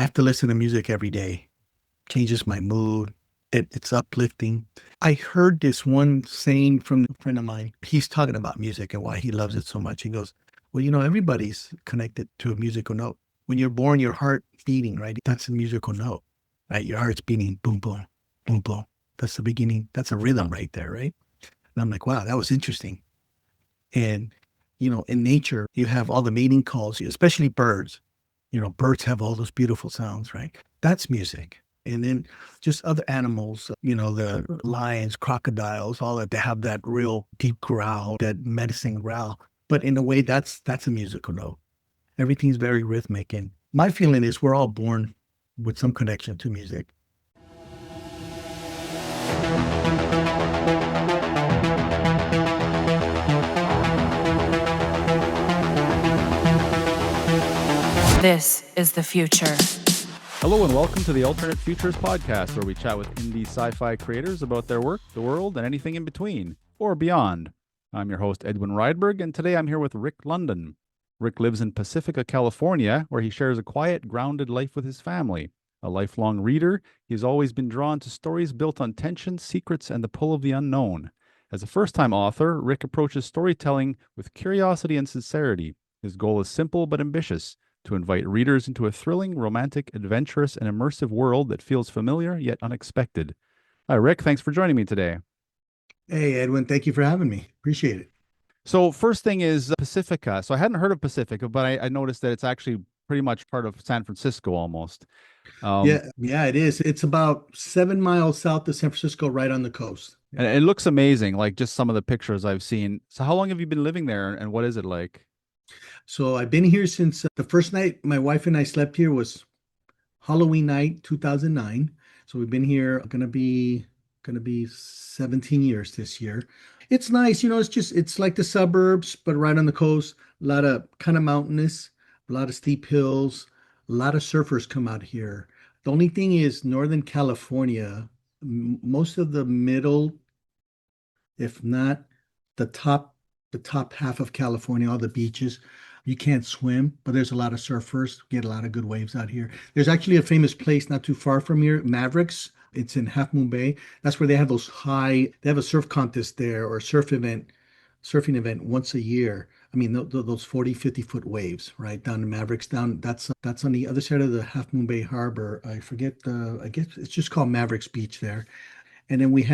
have to listen to music every day. Changes my mood. It's uplifting. I heard this one saying from a friend of mine. He's talking about music and why he loves it so much. He goes, well, everybody's connected to a musical note. When you're born, your heart beating, right? That's a musical note, right? Your heart's beating, boom, boom, boom, boom. That's the beginning. That's a rhythm right there, right? And I'm like, wow, that was interesting. And, in nature, you have all the mating calls, especially birds. Birds have all those beautiful sounds, right? That's music. And then just other animals, the lions, crocodiles, all that, they have that real deep growl, that menacing growl. But in a way, that's a musical note. Everything's very rhythmic. And my feeling is we're all born with some connection to music. This is the future. Hello and welcome to the Alternate Futures podcast, where we chat with indie sci-fi creators about their work, the world, and anything in between, or beyond. I'm your host, Edwin Rydberg, and today I'm here with Rick London. Rick lives in Pacifica, California, where he shares a quiet, grounded life with his family. A lifelong reader, he's always been drawn to stories built on tension, secrets, and the pull of the unknown. As a first-time author, Rick approaches storytelling with curiosity and sincerity. His goal is simple but ambitious: to invite readers into a thrilling, romantic, adventurous, and immersive world that feels familiar yet unexpected. Hi, Rick. Thanks for joining me today. Hey, Edwin, thank you for having me. Appreciate it. So first thing is Pacifica. So I hadn't heard of Pacifica, but I noticed that it's actually pretty much part of San Francisco almost. Yeah, it is. It's about 7 miles south of San Francisco, right on the coast. And it looks amazing, like just some of the pictures I've seen. So how long have you been living there and what is it like? So I've been here since the first night my wife and I slept here was Halloween night, 2009. So we've been here gonna be 17 years this year. It's nice, it's like the suburbs, but right on the coast. A lot of kind of mountainous, a lot of steep hills, a lot of surfers come out here. The only thing is Northern California, most of the middle, if not the top, the top half of California, all the beaches, you can't swim, but there's a lot of surfers, get a lot of good waves out here. There's actually a famous place not too far from here, Mavericks. It's in Half Moon Bay. That's where they have a surf contest there, or surfing event once a year. I mean, those 40, 50-foot waves, right? Down in Mavericks, that's on the other side of the Half Moon Bay Harbor. I guess it's just called Mavericks Beach there. And then we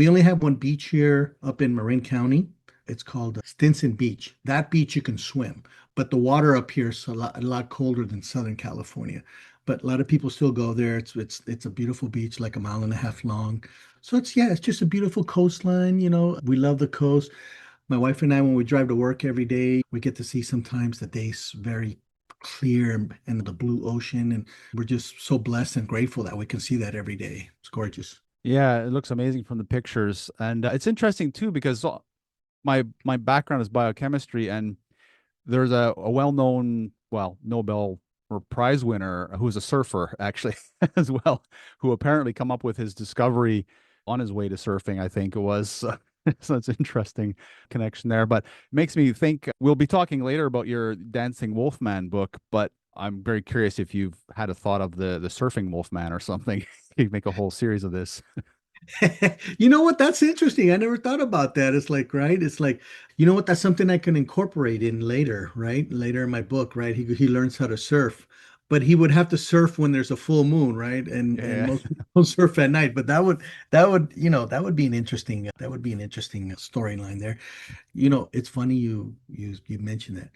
only have one beach here up in Marin County. It's called Stinson Beach. That beach you can swim, but the water up here is a lot colder than Southern California. But a lot of people still go there. It's a beautiful beach, like a mile and a half long. So it's just a beautiful coastline. We love the coast. My wife and I, when we drive to work every day, we get to see sometimes the day's very clear and the blue ocean, and we're just so blessed and grateful that we can see that every day. It's gorgeous. Yeah, it looks amazing from the pictures. And it's interesting too, because my background is biochemistry, and there's a well-known, Nobel or prize winner who's a surfer actually as well, who apparently come up with his discovery on his way to surfing, I think it was. So it's an interesting connection there. But it makes me think we'll be talking later about your Dancing Wolfman book, but I'm very curious if you've had a thought of the surfing Wolfman or something. You make a whole series of this. You know what? That's interesting. I never thought about that. It's like, right? It's like, you know what? That's something I can incorporate in later, right? Later in my book, right? He learns how to surf, but he would have to surf when there's a full moon, right? And Yeah. most people don't surf at night. But that would be an interesting storyline there. It's funny you mentioned that.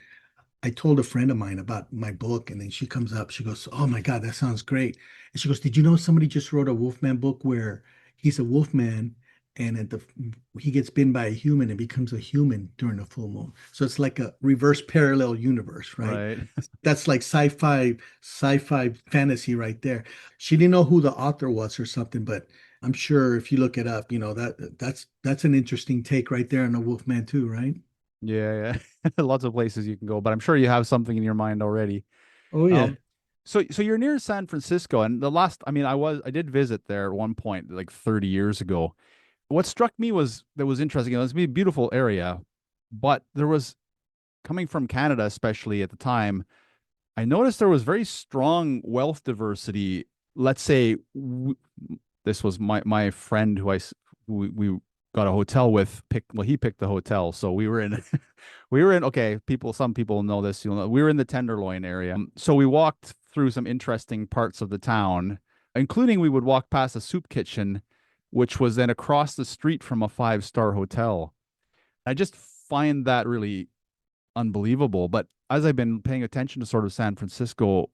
I told a friend of mine about my book, and then she comes up, she goes, "Oh my God, that sounds great." And she goes, "Did you know somebody just wrote a Wolfman book where he's a wolfman and he gets bitten by a human and becomes a human during the full moon?" So it's like a reverse parallel universe, right? Right. That's like sci-fi fantasy right there. She didn't know who the author was or something, but I'm sure if you look it up, that's an interesting take right there on the Wolfman too, right? Yeah, yeah. Lots of places you can go, but I'm sure you have something in your mind already. Oh yeah. Um, so you're near San Francisco, and I mean, I did visit there at one point, like 30 years ago. What struck me was interesting. It was a beautiful area, but there was, coming from Canada, especially at the time, I noticed there was very strong wealth diversity. Let's say this was my friend who we got a hotel with picked well he picked the hotel, so we were in we were in okay people some people know this, you'll know, we were in the Tenderloin area. So we walked through some interesting parts of the town, including we would walk past a soup kitchen, which was then across the street from a five-star hotel. I just find that really unbelievable. But as I've been paying attention to sort of San Francisco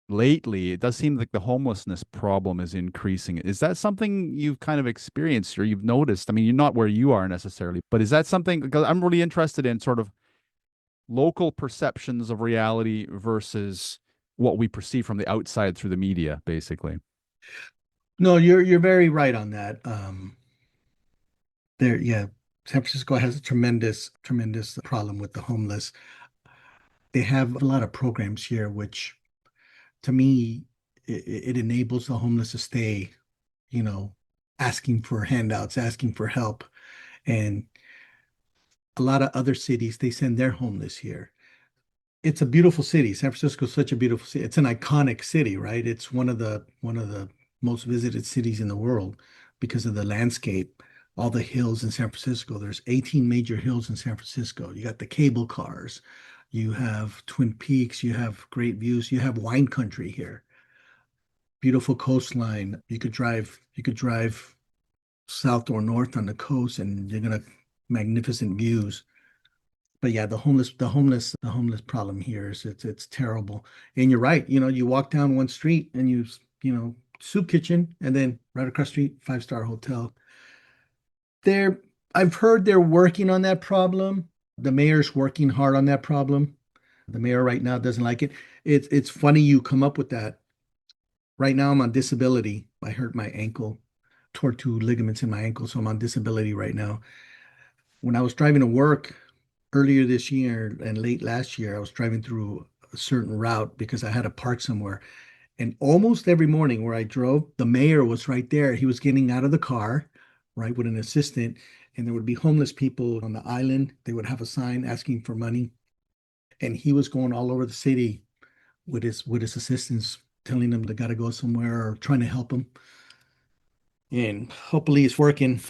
lately, it does seem like the homelessness problem is increasing. Is that something you've kind of experienced or you've noticed? I mean, you're not where you are necessarily, but is that something, because I'm really interested in sort of local perceptions of reality versus what we perceive from the outside through the media, basically. No, you're very right on that. There, yeah, San Francisco has a tremendous problem with the homeless. They have a lot of programs here, which to me, it enables the homeless to stay, you know, asking for handouts, asking for help. And a lot of other cities, they send their homeless here. It's a beautiful city. San Francisco is such a beautiful city. It's an iconic city, right? It's one of the most visited cities in the world because of the landscape, all the hills in San Francisco. There's 18 major hills in San Francisco. You got the cable cars, you have Twin Peaks, you have great views, you have wine country here. Beautiful coastline. You could drive south or north on the coast and you're gonna magnificent views. But yeah, the homeless problem here is it's terrible. And you're right, you walk down one street and soup kitchen, and then right across the street, five-star hotel. They're I've heard they're working on that problem. The mayor's working hard on that problem. The mayor right now doesn't like it. It's funny you come up with that. Right now I'm on disability. I hurt my ankle, tore two ligaments in my ankle, so I'm on disability right now. When I was driving to work earlier this year and late last year, I was driving through a certain route because I had to park somewhere. And almost every morning where I drove, the mayor was right there. He was getting out of the car, right, with an assistant, and there would be homeless people on the island. They would have a sign asking for money, and he was going all over the city with his assistants, telling them they got to go somewhere or trying to help them. And hopefully it's working.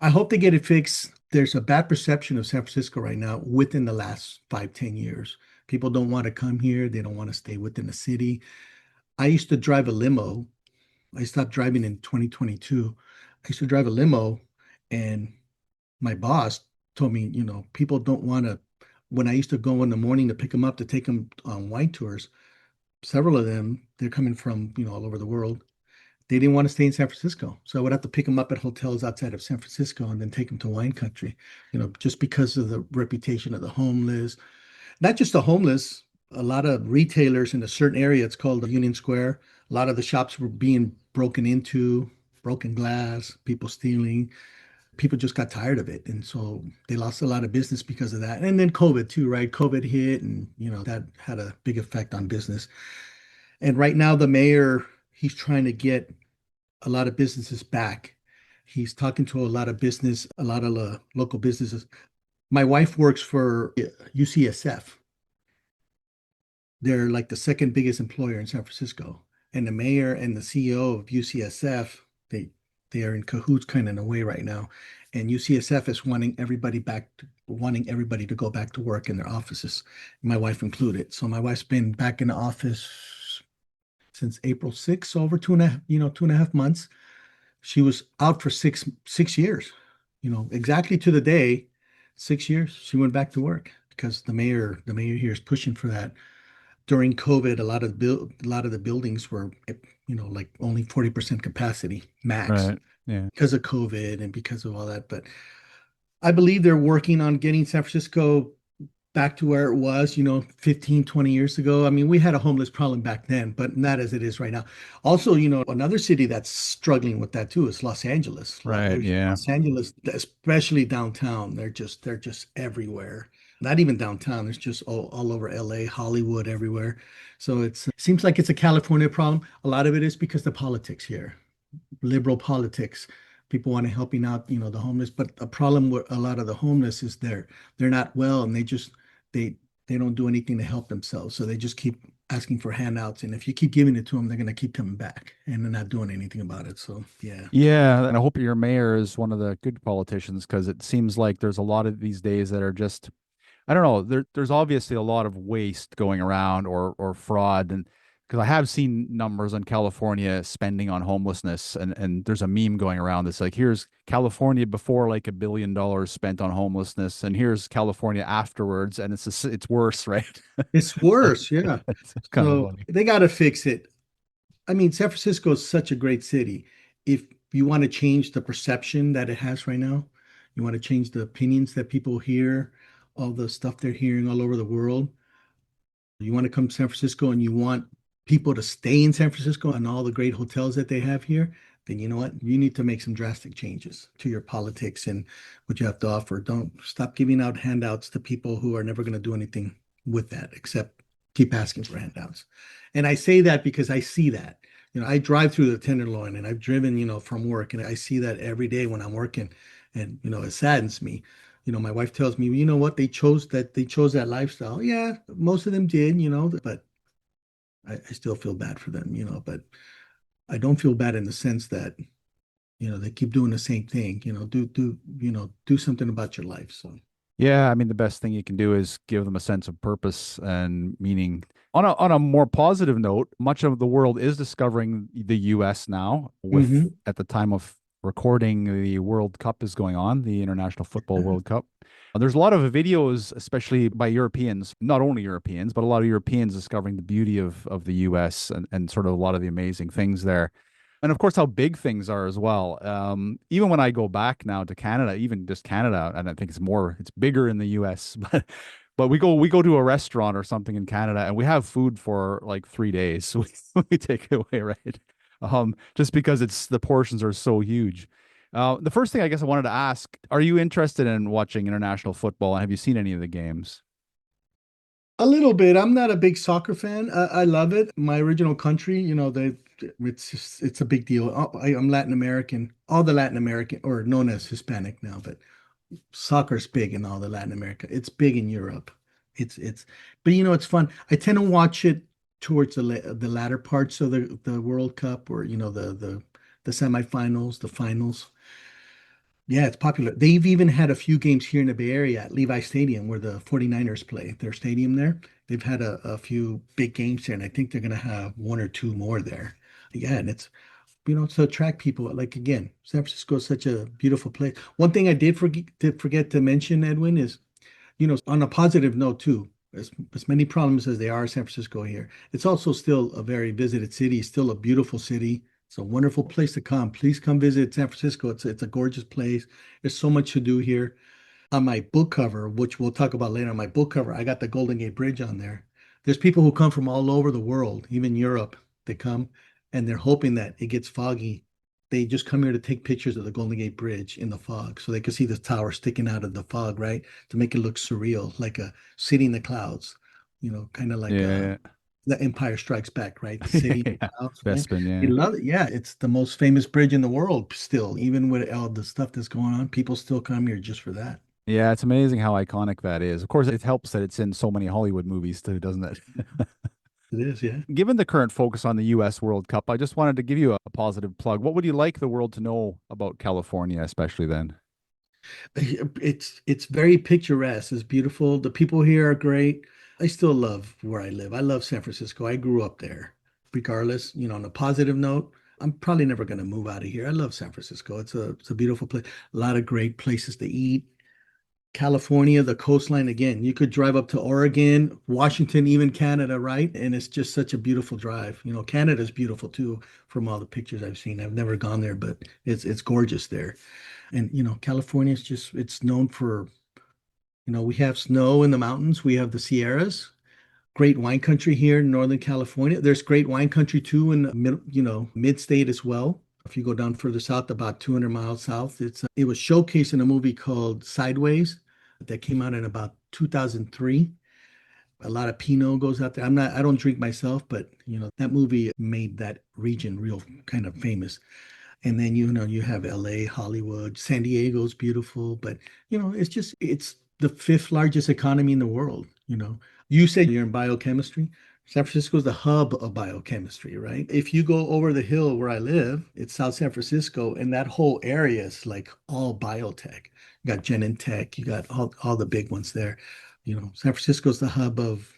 I hope they get it fixed. There's a bad perception of San Francisco right now within the last 5, 10 years. People don't want to come here. They don't want to stay within the city. I used to drive a limo. I stopped driving in 2022. I used to drive a limo, and my boss told me, people don't want to. When I used to go in the morning to pick them up to take them on wine tours, several of them, they're coming from, all over the world. They didn't want to stay in San Francisco. So I would have to pick them up at hotels outside of San Francisco and then take them to wine country, just because of the reputation of the homeless. Not just the homeless, a lot of retailers in a certain area, it's called Union Square. A lot of the shops were being broken into, broken glass, people stealing. People just got tired of it. And so they lost a lot of business because of that. And then COVID too, right? COVID hit and, that had a big effect on business. And right now, the mayor, he's trying to get a lot of businesses back. He's talking to a lot of local businesses. My wife works for UCSF. They're like the second biggest employer in San Francisco. And the mayor and the CEO of UCSF, they are in cahoots kind of in a way right now. And UCSF is wanting everybody to go back to work in their offices, my wife included. So my wife's been back in the office since April 6th, over 2.5 months. She was out for six years, exactly to the day, 6 years. She went back to work because the mayor here is pushing for that. During COVID, a lot of the buildings were, like only 40% capacity max Right. Yeah. because of COVID and because of all that. But I believe they're working on getting San Francisco back to where it was, 15, 20 years ago. I mean, we had a homeless problem back then, but not as it is right now. Also, another city that's struggling with that too is Los Angeles. Right. Yeah. Los Angeles, especially downtown, they're just everywhere. Not even downtown, there's just all over LA, Hollywood, everywhere. So it seems like it's a California problem. A lot of it is because the politics here, liberal politics. People want to helping out, the homeless, but a problem with a lot of the homeless is they're not well, and they they don't do anything to help themselves. So they just keep asking for handouts. And if you keep giving it to them, they're going to keep coming back and they're not doing anything about it. So, yeah. Yeah, and I hope your mayor is one of the good politicians because it seems like there's a lot of these days that are just I don't know. There's obviously a lot of waste going around or fraud, and because I have seen numbers on California spending on homelessness, and there's a meme going around that's like, here's California before like $1 billion spent on homelessness, and here's California afterwards, and it's worse, right? It's So worse. Yeah. it's kind of So funny. they got to fix it. I mean, San Francisco is such a great city. If you want to change the perception that it has right now, you want to change the opinions that people hear, all the stuff they're hearing all over the world. You want to come to San Francisco and you want people to stay in San Francisco and all the great hotels that they have here, then you know what? You need to make some drastic changes to your politics and what you have to offer. Don't stop giving out handouts to people who are never going to do anything with that except keep asking for handouts. And I say that because I see that. I drive through the Tenderloin and I've driven, from work and I see that every day when I'm working and, it saddens me. My wife tells me, you know what, they chose that lifestyle. Yeah, most of them did, but I still feel bad for them, but I don't feel bad in the sense that, they keep doing the same thing, do something about your life. So Yeah, I mean, the best thing you can do is give them a sense of purpose and meaning. On a more positive note, much of the world is discovering the US now with hmm at the time of recording the World Cup is going on, the International Football World Cup. There's a lot of videos, especially by Europeans, not only Europeans, but a lot of Europeans discovering the beauty of the US and sort of a lot of the amazing things there. And of course, how big things are as well. Even when I go back now to Canada, even just Canada, and I think it's bigger in the US, but we go to a restaurant or something in Canada and we have food for like 3 days. So we take it away, right? Just because the portions are so huge. The first thing I guess I wanted to ask, are you interested in watching international football and have you seen any of the games? a little bit. I'm not a big soccer fan. I love it. My original country, it's a big deal. I'm Latin American, all the Latin American, or known as Hispanic now, but soccer's big in all the Latin America. It's big in Europe. It's but it's fun. I tend to watch it towards the latter parts of the World Cup or the semifinals, the finals. Yeah, it's popular. They've even had a few games here in the Bay Area at Levi Stadium where the 49ers play. Their stadium there. They've had a few big games there, and I think they're going to have one or two more there. Yeah, and it's to attract people. Like again, San Francisco is such a beautiful place. One thing I did forget to mention, Edwin, is on a positive note too. As many problems as there are in San Francisco here, it's also still a very visited city. It's still a beautiful city. It's a wonderful place to come. Please come visit San Francisco. It's a gorgeous place. There's so much to do here. On my book cover, which we'll talk about later, on my book cover, I got the Golden Gate Bridge on there. There's people who come from all over the world, even Europe. They come and they're hoping that it gets foggy. They just come here to take pictures of the Golden Gate Bridge in the fog so they can see the tower sticking out of the fog, right? To make it look surreal, like a city in the clouds, kind of like Yeah, the Empire Strikes Back, right? The yeah, city in yeah. the clouds, right? Bespin, They yeah. love it. Yeah, it's the most famous bridge in the world still, even with all the stuff that's going on. People still come here just for that. Yeah, it's amazing how iconic that is. Of course, it helps that it's in so many Hollywood movies too, doesn't it? It is, yeah. Given the current focus on the US World Cup, I just wanted to give you a positive plug. What would you like the world to know about California, especially then? It's very picturesque. It's beautiful. The people here are great. I still love where I live. I love San Francisco. I grew up there. Regardless, on a positive note, I'm probably never going to move out of here. I love San Francisco. It's a beautiful place. A lot of great places to eat. California, the coastline again. You could drive up to Oregon, Washington, even Canada, right? And it's just such a beautiful drive. Canada's beautiful too, from all the pictures I've seen. I've never gone there, but it's gorgeous there. And California is just it's known for, we have snow in the mountains, we have the Sierras, great wine country here in Northern California. There's great wine country too in the mid-state as well. If you go down further south, about 200 miles south, it was showcased in a movie called Sideways that came out in about 2003. A lot of Pinot goes out there. I don't drink myself, but that movie made that region real kind of famous. And then you have LA, Hollywood, San Diego's beautiful, but it's the fifth largest economy in the world. You said you're in biochemistry. San Francisco is the hub of biochemistry, right? If you go over the hill where I live, it's South San Francisco, and that whole area is like all biotech. You got Genentech, you got all the big ones there. San Francisco is the hub of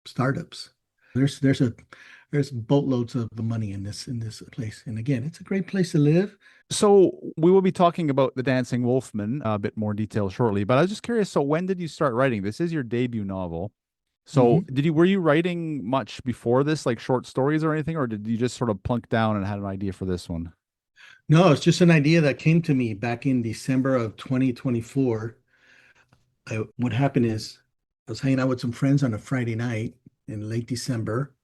startups. There's boatloads of money in this place. And again, it's a great place to live. So we will be talking about the Dancing Wolfman a bit more detail shortly, but I was just curious. So when did you start writing? This is your debut novel. So Mhm. were you writing much before this, like short stories or anything, or did you just sort of plunk down and had an idea for this one? No, it's just an idea that came to me back in December of 2024. What happened is I was hanging out with some friends on a Friday night in late December,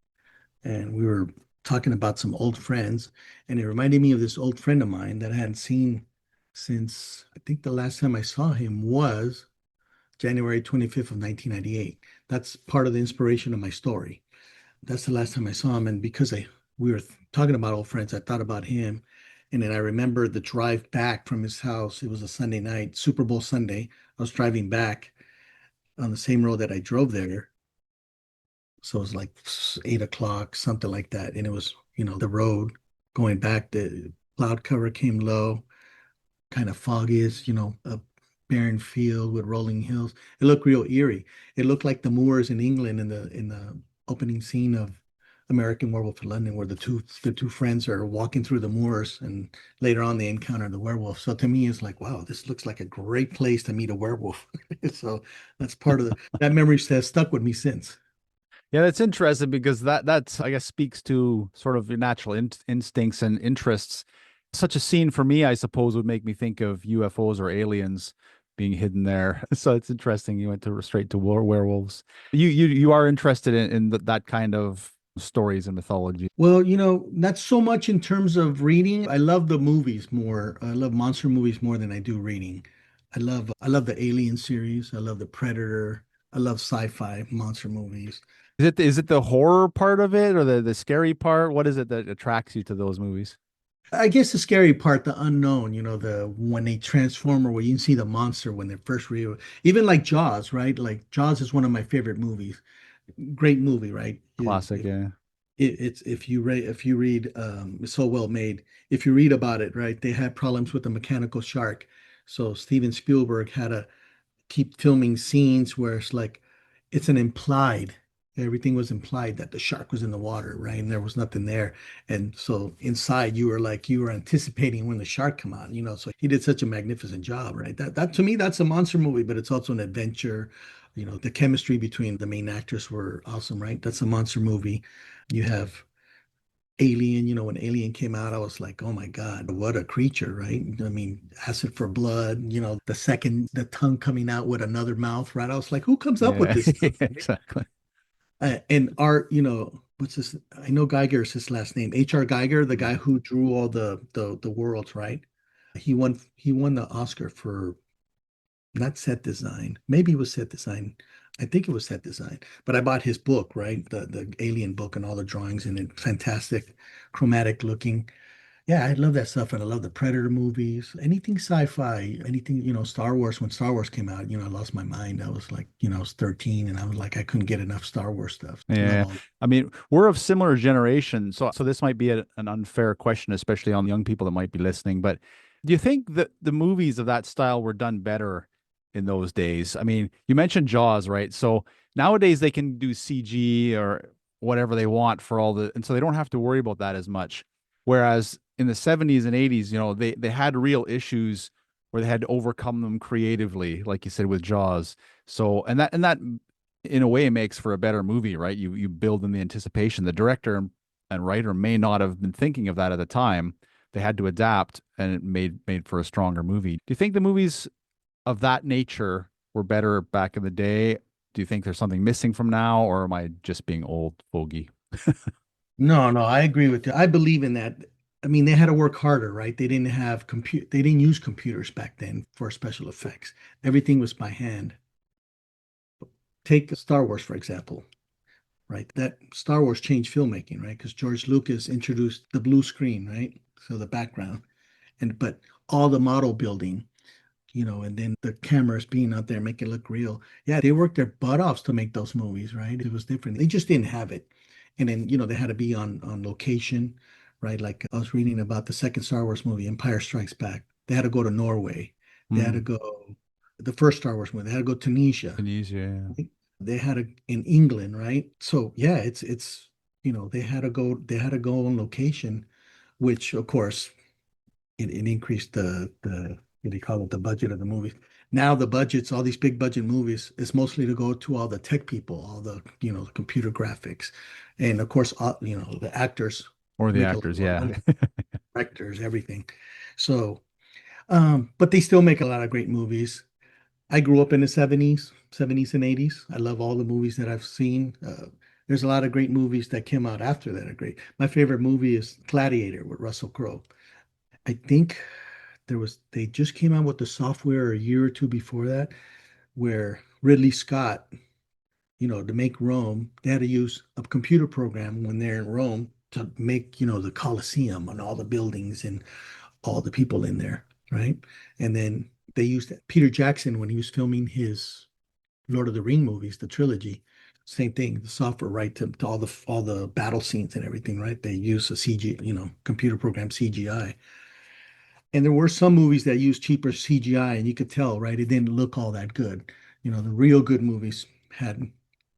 and we were talking about some old friends, and it reminded me of this old friend of mine that I hadn't seen since I think the last time I saw him was January 25th of 1998. That's part of the inspiration of my story. That's the last time I saw him, and because we were talking about old friends, I thought about him, and then I remember the drive back from his house. It was a Sunday night, Super Bowl Sunday. I was driving back on the same road that I drove there. So it was like 8 o'clock, something like that. And it was, the road going back, the cloud cover came low, kind of foggiest, a barren field with rolling hills. It looked real eerie. It looked like the moors in England in the opening scene of American Werewolf in London, where the two friends are walking through the moors, and later on they encounter the werewolf. So to me, it's like, wow, this looks like a great place to meet a werewolf. So that's part of that memory has stuck with me since. Yeah, that's interesting because that's I guess speaks to sort of your natural instincts and interests. Such a scene for me, I suppose, would make me think of UFOs or aliens being hidden there. So it's interesting you went to straight to werewolves. You are interested in that kind of stories and mythology. Well, not so much in terms of reading. I love the movies more. I love monster movies more than I do reading. I love the Alien series. I love the Predator. I love sci-fi monster movies. Is it the horror part of it or the scary part? What is it that attracts you to those movies? I guess the scary part, the unknown, the when they transform or when you see the monster when they're first real. Even like Jaws, right? Like Jaws is one of my favorite movies. Great movie, right? Classic, yeah. It's if you read it's so well made. If you read about it, right, they had problems with the mechanical shark. So Steven Spielberg had to keep filming scenes where it's like it's an implied, everything was implied that the shark was in the water, right, and there was nothing there. And so inside you were anticipating when the shark come out, so he did such a magnificent job, right? That to me, that's a monster movie, but it's also an adventure. The chemistry between the main actors were awesome, right? That's a monster movie. You have Alien, when Alien came out, I was like, oh my God, what a creature, right? I mean, acid for blood, the second, the tongue coming out with another mouth, right? I was like, who comes up with Yeah, this stuff? exactly. And art, what's this? I know Geiger is his last name, H.R. Geiger, the guy who drew all the worlds, right? He won the Oscar for not set design. Maybe it was set design. I think it was set design. But I bought his book, right? The Alien book and all the drawings in it. Fantastic, chromatic looking. Yeah, I love that stuff. And I love the Predator movies. Anything sci-fi, anything, Star Wars. When Star Wars came out, I lost my mind. I was like, I was 13 and I was like, I couldn't get enough Star Wars stuff. Love Yeah. all. I mean, we're of similar generation, so this might be an unfair question, especially on young people that might be listening. But do you think that the movies of that style were done better in those days? I mean, you mentioned Jaws, right? So nowadays they can do CG or whatever they want for all and so they don't have to worry about that as much. Whereas in the 70s and 80s, they had real issues where they had to overcome them creatively, like you said with Jaws. So and that in a way makes for a better movie, right? You build in the anticipation. The director and writer may not have been thinking of that at the time. They had to adapt, and it made for a stronger movie. Do you think the movies of that nature were better back in the day? Do you think there's something missing from now, or am I just being old fogey? No, no, I agree with you. I believe in that. I mean, they had to work harder, right? They didn't use computers back then for special effects. Everything was by hand. Take Star Wars, for example, right? That Star Wars changed filmmaking, right? Because George Lucas introduced the blue screen, right? So the background, but all the model building, and then the cameras being out there make it look real. Yeah, they worked their butt offs to make those movies, right? It was different. They just didn't have it. And then, they had to be on location, right? Like I was reading about the second Star Wars movie, Empire Strikes Back. They had to go to Norway. They had to Hmm. go the first Star Wars movie. They had to go to Tunisia. Tunisia, yeah. Right? They had to in England, right? So yeah, they had to go on location, which of course it increased the what do you call it, the budget of the movies. Now the budgets, all these big budget movies, is mostly to go to all the tech people, all the the computer graphics, and of course, the actors Or the make a lot actors, more yeah. money, directors, everything. So, but they still make a lot of great movies. I grew up in the '70s and '80s. I love all the movies that I've seen. There's a lot of great movies that came out after that are great. My favorite movie is Gladiator with Russell Crowe. I think they just came out with the software a year or two before that, where Ridley Scott, to make Rome, they had to use a computer program when they're in Rome to make, the Colosseum and all the buildings and all the people in there, right? And then they used Peter Jackson when he was filming his Lord of the Ring movies, the trilogy. Same thing, the software, right, to all the battle scenes and everything, right? They use a CG, computer program CGI. And there were some movies that used cheaper CGI, and you could tell, right? It didn't look all that good. The real good movies had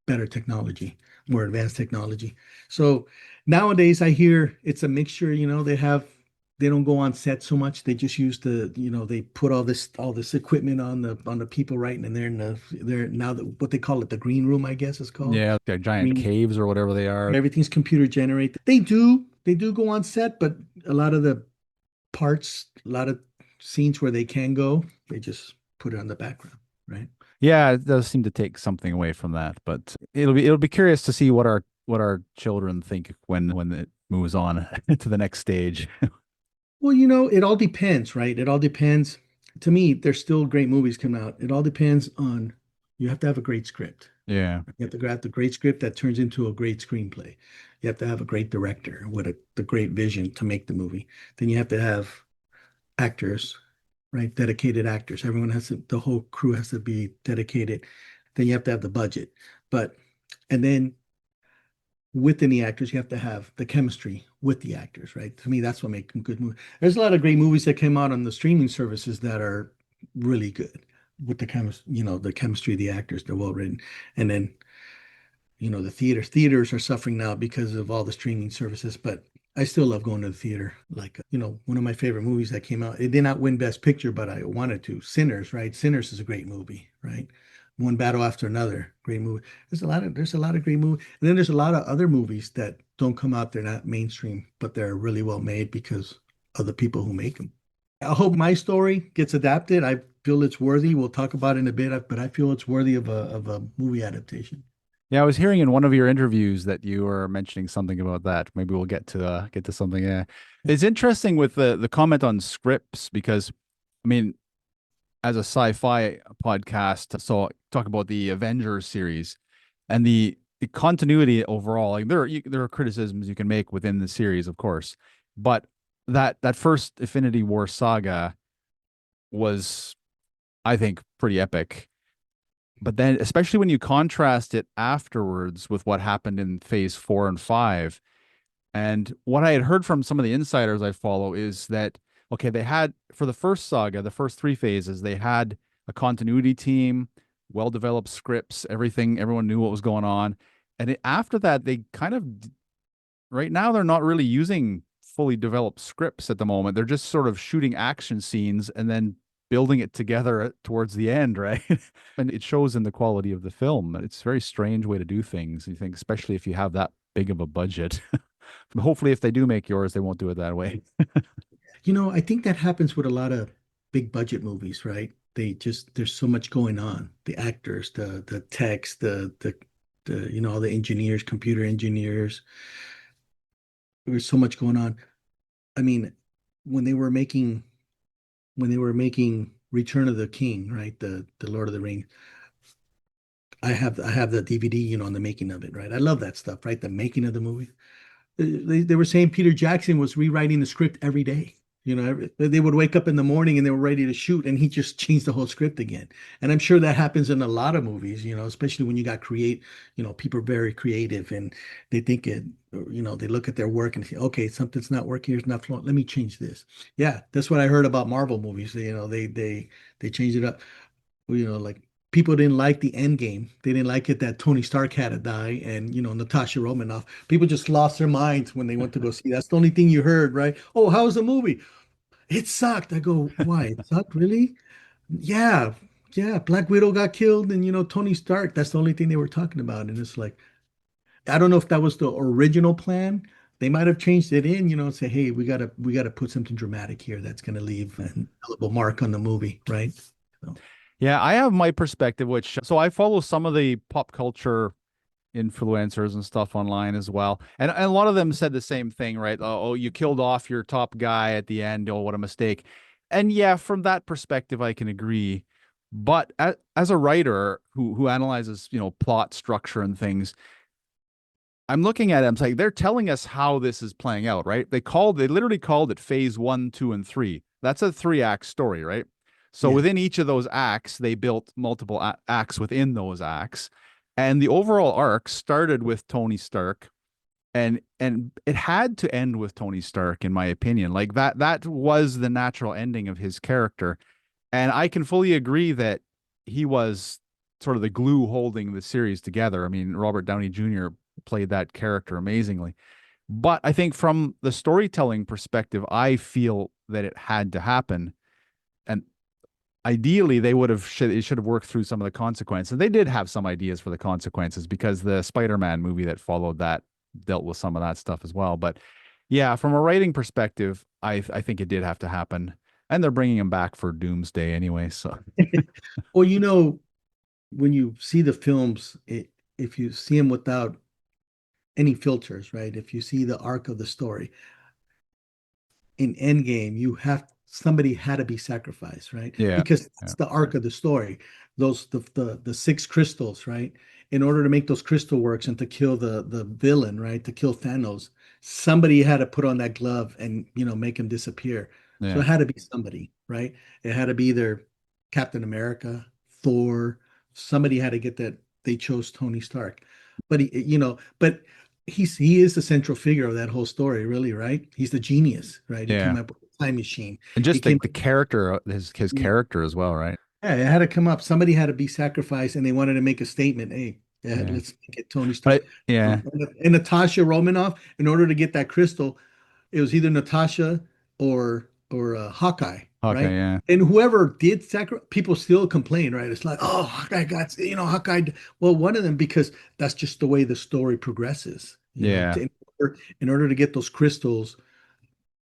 better technology, more advanced technology. So nowadays, I hear it's a mixture. They don't go on set so much. They just use they put all this equipment on the people, right? And they're now what they call it, the green room, I guess it's called. Yeah, they're giant Green, caves or whatever they are. everything's computer generated. They do go on set, but a lot of the parts, a lot of scenes where they can go, they just put it on the background, right? Yeah, it does seem to take something away from that, but it'll be curious to see what our children think when it moves on to the next stage. Well, it all depends, right? It all depends. To me, there's still great movies come out. It all depends on you have to have a great script. Yeah. You have to have the great script that turns into a great screenplay. You have to have a great director with the great vision to make the movie. Then you have to have actors, right? Dedicated actors. The whole crew has to be dedicated. Then you have to have the budget. And then within the actors, you have to have the chemistry with the actors, right? To me, that's what makes them good movies. There's a lot of great movies that came out on the streaming services that are really good with the chemistry of the actors. They're well written. And then the theaters are suffering now because of all the streaming services, but I still love going to the theater. Like, one of my favorite movies that came out, it did not win Best Picture, but I wanted to. Sinners, right? Sinners is a great movie, right? One battle after another, great movie. There's a lot of great movies. And then there's a lot of other movies that don't come out. They're not mainstream, but they're really well made because of the people who make them. I hope my story gets adapted. I feel it's worthy. We'll talk about it in a bit, but I feel it's worthy of a movie adaptation. Yeah, I was hearing in one of your interviews that you were mentioning something about that. Maybe we'll get to something. Yeah. It's interesting with the comment on scripts because I mean, as a sci-fi podcast, so talk about the Avengers series and the continuity overall. Like there are criticisms you can make within the series, of course, but that first Infinity War saga was, I think, pretty epic. But then, especially when you contrast it afterwards with what happened in phase 4 and 5, and what I had heard from some of the insiders I follow is that, okay, they had, for the first saga, the first three phases, they had a continuity team, well developed scripts, everything, everyone knew what was going on. And after that, they kind of, right now, they're not really using fully developed scripts at the moment. They're just sort of shooting action scenes and then building it together towards the end, right? And it shows in the quality of the film. It's a very strange way to do things. You think, especially if you have that big of a budget. Hopefully, if they do make yours, they won't do it that way. I think that happens with a lot of big budget movies, right? There's so much going on. The actors, the text, all the engineers, computer engineers. There's so much going on. I mean, when they were making Return of the King, right? The Lord of the Rings. I have the DVD, on the making of it, right? I love that stuff, right? The making of the movie. They were saying Peter Jackson was rewriting the script every day. They would wake up in the morning and they were ready to shoot, and he just changed the whole script again. And I'm sure that happens in a lot of movies, especially when you got people are very creative and they think they look at their work and say, okay, something's not working, here's not flowing. Let me change this. Yeah, that's what I heard about Marvel movies. They change it up. Like people didn't like the end game. They didn't like it that Tony Stark had to die and Natasha Romanoff. People just lost their minds when they went to go see. That's the only thing you heard, right? Oh, how was the movie? It sucked. I go, why? It sucked, really? Yeah, yeah. Black Widow got killed, and Tony Stark. That's the only thing they were talking about. And it's like, I don't know if that was the original plan. They might have changed it and say, hey, we gotta put something dramatic here that's gonna leave an indelible mark on the movie, right? So, Yeah, I have my perspective, which so I follow some of the pop culture influencers and stuff online as well. And a lot of them said the same thing, right? Oh, you killed off your top guy at the end. Oh, what a mistake. And yeah, from that perspective, I can agree. But as a writer who analyzes, plot structure and things, I'm looking at it, I'm saying they're telling us how this is playing out, right? They literally called it phase 1, 2, and 3. That's a 3-act story, right? So yeah. within each of those acts, they built multiple acts within those acts. And the overall arc started with Tony Stark, and it had to end with Tony Stark, in my opinion. Like that was the natural ending of his character. And I can fully agree that he was sort of the glue holding the series together. I mean, Robert Downey Jr. played that character amazingly. But I think from the storytelling perspective, I feel that it had to happen. And ideally, they should have worked through some of the consequences. They did have some ideas for the consequences because the Spider-Man movie that followed that dealt with some of that stuff as well. But yeah, from a writing perspective, I think it did have to happen. And they're bringing him back for Doomsday anyway. So Well, when you see the films, if you see them without any filters, right? If you see the arc of the story, in Endgame, somebody had to be sacrificed, right? yeah, Because yeah, that's the arc of the story. The six crystals, right? In order to make those crystal works and to kill the villain, right? To kill Thanos, somebody had to put on that glove and make him disappear. So yeah, it had to be somebody, right? It had to be either Captain America, Thor. Somebody had to get that. They chose Tony Stark, but he is the central figure of that whole story, really, right? He's the genius, right? He came yeah. up with the time machine. And He just came the up, character, his yeah, character as well, right? yeah, it had to come up. Somebody had to be sacrificed, and they wanted to make a statement. Hey, yeah, Yeah. let's get Tony Stark. But yeah, And Natasha Romanoff, in order to get that crystal, it was either Natasha or Hawkeye, Hawkeye, right? yeah. And whoever did sacrifice, people still complain, right? It's like, oh, Hawkeye got, Hawkeye. Well, one of them, because that's just the way the story progresses. Yeah. In order to get those crystals,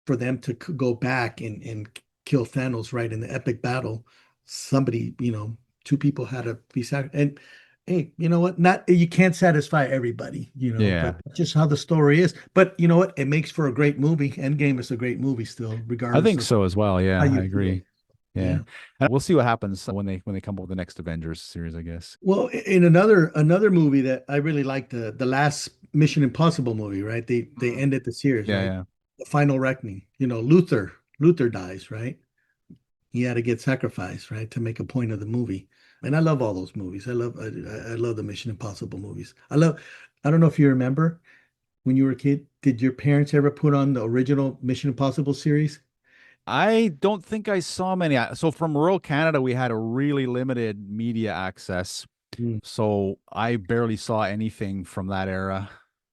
for them to go back and kill Thanos, right, in the epic battle, somebody, two people had to be sacrificed. And hey, you know what? Not you can't satisfy everybody, Yeah. but that's just how the story is. But you know what? It makes for a great movie. Endgame is a great movie still, I regardless think of so as well. how Yeah, I you feel. agree. Yeah. Yeah. And we'll see what happens when they come up with the next Avengers series, I guess. Well, in another movie that I really liked, the last Mission Impossible movie, right? They ended the series, Yeah, right? yeah. The Final Reckoning. Luther dies, right? He had to get sacrificed, right, to make a point of the movie. And I love all those movies. I love the Mission Impossible movies. I don't know if you remember when you were a kid, did your parents ever put on the original Mission Impossible series? I don't think I saw many. So from rural Canada, we had a really limited media access. Mm. So I barely saw anything from that era.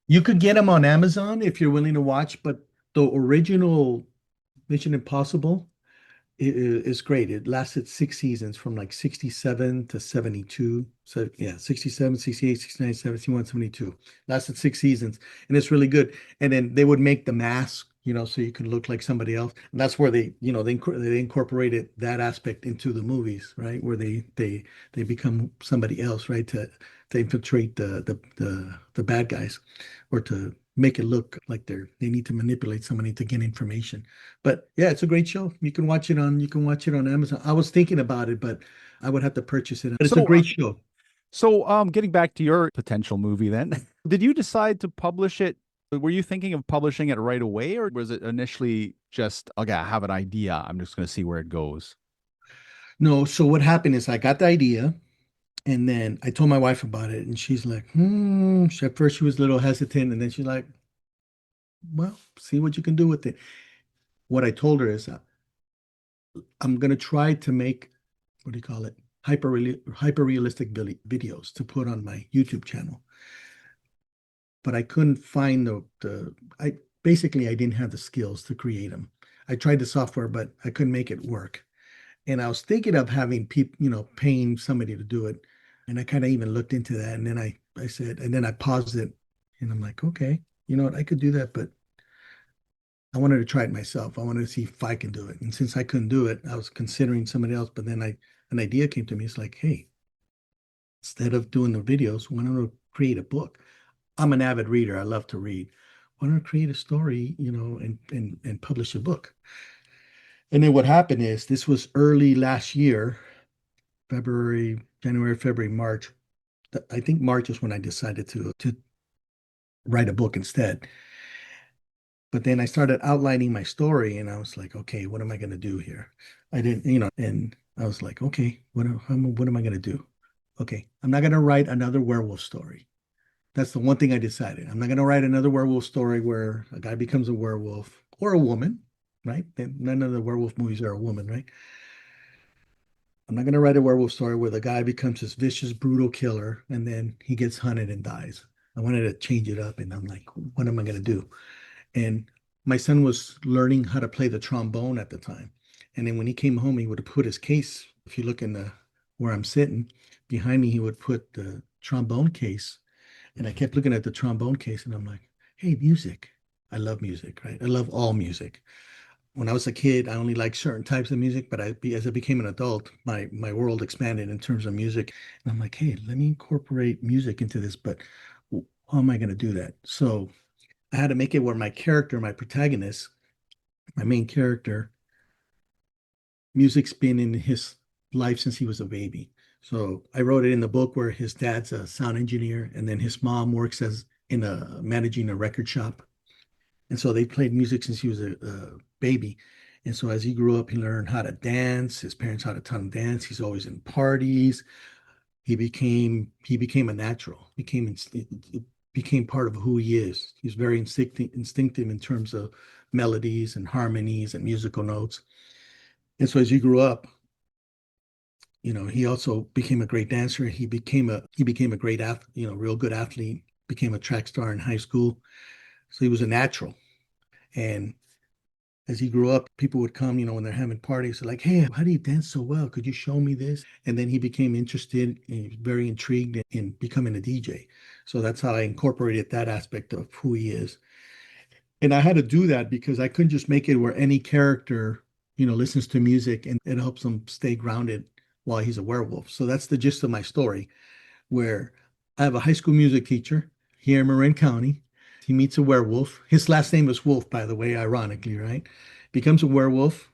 You could get them on Amazon if you're willing to watch, but the original Mission Impossible is great. It lasted 6 seasons from like 67 to 72. So yeah, 67, 68, 69, 71, 72. Lasted 6 seasons. And it's really good. And then they would make the mask, so you could look like somebody else. And that's where they incorporated that aspect into the movies, right? Where they become somebody else, right? To infiltrate the bad guys or to make it look like they need to manipulate somebody to get information. But yeah, it's a great show. You can watch it on Amazon. I was thinking about it, but I would have to purchase it. But it's a So, great show. getting back to your potential movie then, did you decide to publish it Were you thinking of publishing it right away, or was it initially just, okay, I have an idea, I'm just going to see where it goes? No, so what happened is I got the idea and then I told my wife about it and she's like, At first she was a little hesitant and then she's like, well, see what you can do with it. What I told her is I'm going to try to make, what do you call it? Hyper realistic videos to put on my YouTube channel. But I couldn't find I basically I didn't have the skills to create them. I tried the software, but I couldn't make it work. And I was thinking of having people, paying somebody to do it. And I kind of even looked into that. And then I said, and then I paused it and I'm like, okay, you know what? I could do that, but I wanted to try it myself. I wanted to see if I can do it. And since I couldn't do it, I was considering somebody else. But then an idea came to me. It's like, hey, instead of doing the videos, why don't I create a book? I'm an avid reader. I love to read. Why don't I create a story, and publish a book? And then what happened is this was early last year, January, February, March. I think March is when I decided to write a book instead. But then I started outlining my story and I was like, okay, what am I going to do here? I didn't, and I was like, okay, what am I going to do? Okay, I'm not going to write another werewolf story. That's the one thing I decided. I'm not going to write another werewolf story where a guy becomes a werewolf or a woman, right? And none of the werewolf movies are a woman, right? I'm not going to write a werewolf story where the guy becomes this vicious, brutal killer and then he gets hunted and dies. I wanted to change it up and I'm like, what am I going to do? And my son was learning how to play the trombone at the time. And then when he came home, he would put his case. If you look in the where I'm sitting, behind me, he would put the trombone case. And I kept looking at the trombone case and I'm like, hey, music. I love music, right? I love all music. When I was a kid, I only liked certain types of music, but as I became an adult, my world expanded in terms of music. And I'm like, hey, let me incorporate music into this, but how am I going to do that? So I had to make it where my character, my protagonist, my main character, music's been in his life since he was a baby. So I wrote it in the book where his dad's a sound engineer, and then his mom works as in a managing a record shop. And so they played music since he was a baby. And so as he grew up, he learned how to dance. His parents how to taught him dance. He's always in parties. He became a natural. It became part of who he is. He's very instinctive in terms of melodies and harmonies and musical notes. And so as he grew up, he also became a great dancer. He became a great athlete, real good athlete, became a track star in high school. So he was a natural. And as he grew up, people would come, when they're having parties, like, hey, how do you dance so well? Could you show me this? And then he became interested and very intrigued in becoming a DJ. So that's how I incorporated that aspect of who he is. And I had to do that because I couldn't just make it where any character, listens to music and it helps them stay grounded while he's a werewolf. So that's the gist of my story, where I have a high school music teacher here in Marin County. He meets a werewolf. His last name is Wolf, by the way, ironically, right? Becomes a werewolf.